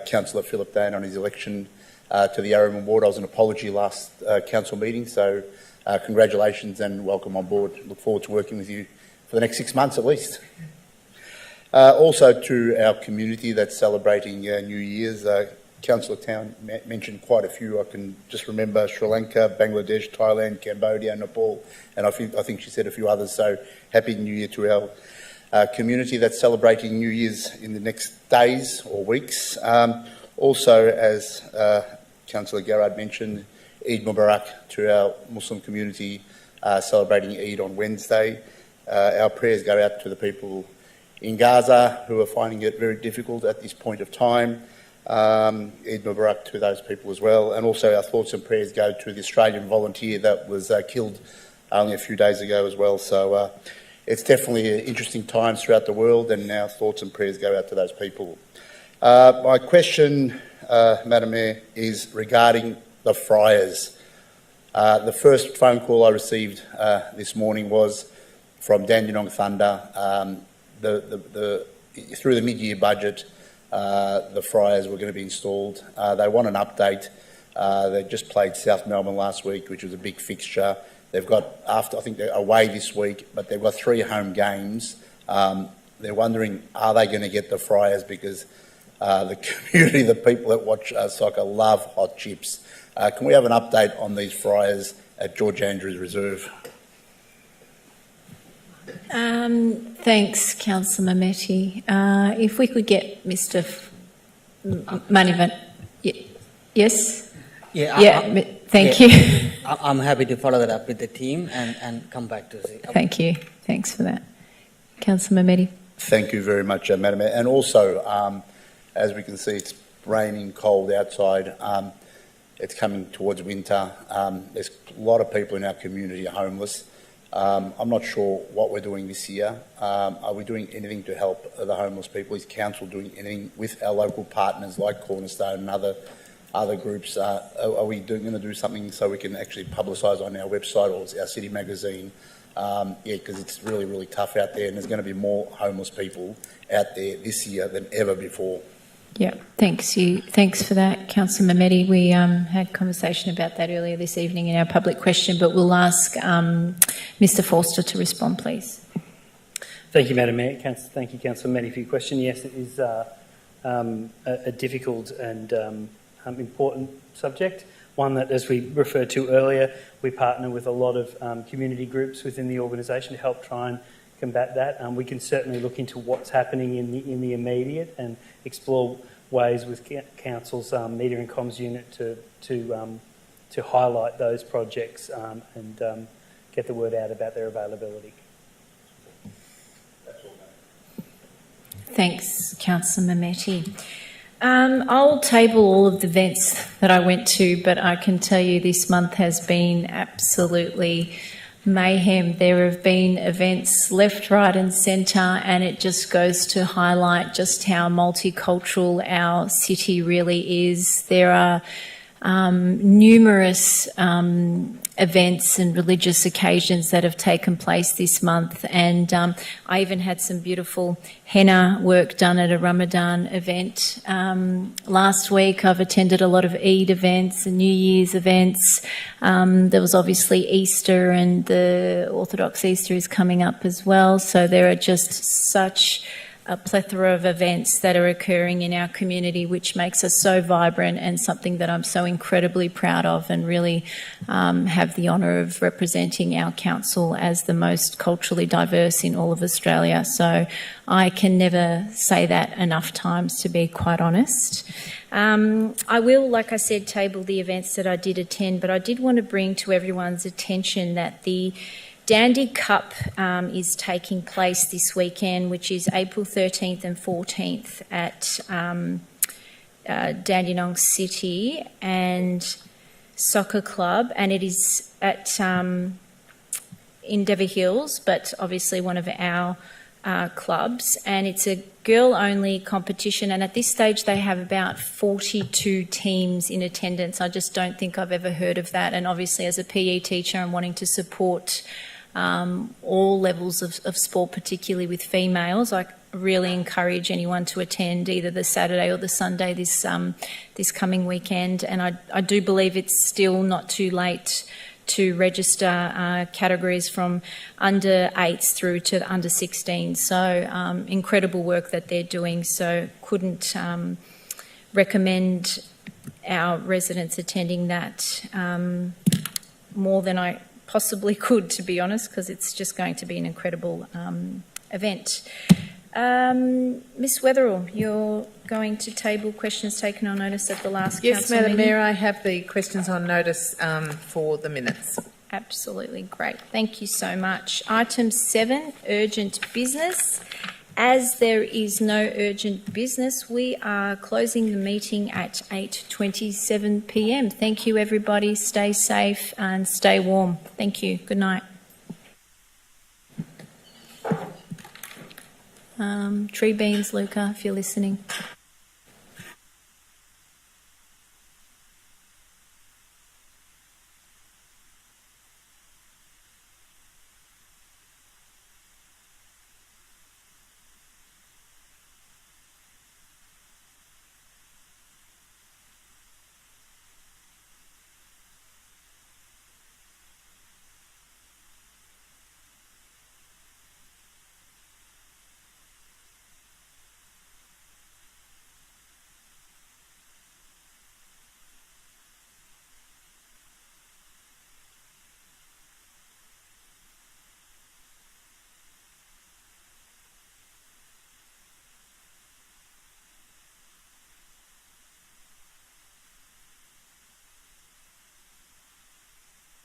[SPEAKER 14] Councillor Philip Dane on his election to the Yarraman Ward. I was an apology last council meeting, so congratulations and welcome on board. Look forward to working with you for the next 6 months at least. Also to our community that's celebrating New Year's, Councillor Town mentioned quite a few. I can just remember Sri Lanka, Bangladesh, Thailand, Cambodia, Nepal, and I think she said a few others. So happy New Year to our community that's celebrating New Year's in the next days or weeks. Also, as Councillor Garrard mentioned, Eid Mubarak to our Muslim community celebrating Eid on Wednesday. Our prayers go out to the people in Gaza who are finding it very difficult at this point of time. Eid Mubarak to those people as well. And also our thoughts and prayers go to the Australian volunteer that was killed only a few days ago as well. So it's definitely interesting times throughout the world, and our thoughts and prayers go out to those people. My question, Madam Mayor, is regarding the Friars. The first phone call I received this morning was from Dandenong Thunder. Through the mid-year budget, the Friars were going to be installed. They want an update. They just played South Melbourne last week, which was a big fixture. They've got, I think they're away this week, but they've got 3 home games. They're wondering, are they going to get the Friars? Because the community, the people that watch soccer love hot chips. Can we have an update on these Friars at George Andrews Reserve?
[SPEAKER 2] Thanks, Councillor Mehmeti. If we could get Mr. Manivan. Yes? Thank you.
[SPEAKER 8] I'm happy to follow that up with the team and come back to see.
[SPEAKER 2] Thank you. Thanks for that. Councillor Mehmeti.
[SPEAKER 14] Thank you very much, Madam Mayor. And also, as we can see, it's raining, cold outside. It's coming towards winter. There's a lot of people in our community are homeless. I'm not sure what we're doing this year. Are we doing anything to help the homeless people? Is Council doing anything with our local partners like Cornerstone and other groups? Are we going to do something so we can actually publicise on our website or our city magazine? Because it's really, really tough out there, and there's going to be more homeless people out there this year than ever before.
[SPEAKER 2] Yeah, thanks for that, Councillor Mehmeti. We had a conversation about that earlier this evening in our public question, but we'll ask Mr. Forster to respond, please.
[SPEAKER 10] Thank you, Madam Mayor. Thank you, Councillor Mehmeti, for your question. Yes, it is a difficult and important subject. one that, as we referred to earlier, we partner with a lot of community groups within the organisation to help try and combat that. We can certainly look into what's happening in the immediate and explore ways with Council's Media and Comms unit to highlight those projects and get the word out about their availability.
[SPEAKER 2] Thanks, Councillor Mehmeti. I'll table all of the events that I went to, but I can tell you this month has been absolutely mayhem. There have been events left, right and centre, and it just goes to highlight just how multicultural our city really is. There are numerous events and religious occasions that have taken place this month, and I even had some beautiful henna work done at a Ramadan event last week. I've attended a lot of Eid events and New Year's events. There was obviously Easter, and the Orthodox Easter is coming up as well, so there are just such a plethora of events that are occurring in our community, which makes us so vibrant and something that I'm so incredibly proud of, and really have the honour of representing our council as the most culturally diverse in all of Australia. So I can never say that enough times, to be quite honest. I will, like I said, table the events that I did attend, but I did want to bring to everyone's attention that the Dandy Cup is taking place this weekend, which is April 13th and 14th at Dandenong City and Soccer Club, and it is at Endeavour Hills, but obviously one of our clubs, and it's a girl-only competition, and at this stage they have about 42 teams in attendance. I just don't think I've ever heard of that, and obviously as a PE teacher I'm wanting to support all levels of sport, particularly with females. I really encourage anyone to attend either the Saturday or the Sunday this coming weekend, and I do believe it's still not too late to register categories from under 8s through to under 16. So incredible work that they're doing, so couldn't recommend our residents attending that more than I possibly could, to be honest, because it's just going to be an incredible event. Ms Weatherall, you're going to table questions taken on notice at the last council meeting?
[SPEAKER 1] Yes, Madam Mayor, I have the questions on notice for the minutes.
[SPEAKER 2] Absolutely, great. Thank you so much. Item 7, urgent business. As there is no urgent business, we are closing the meeting at 8:27 p.m. Thank you, everybody. Stay safe and stay warm. Thank you. Good night. Tree beans, Luca, if you're listening.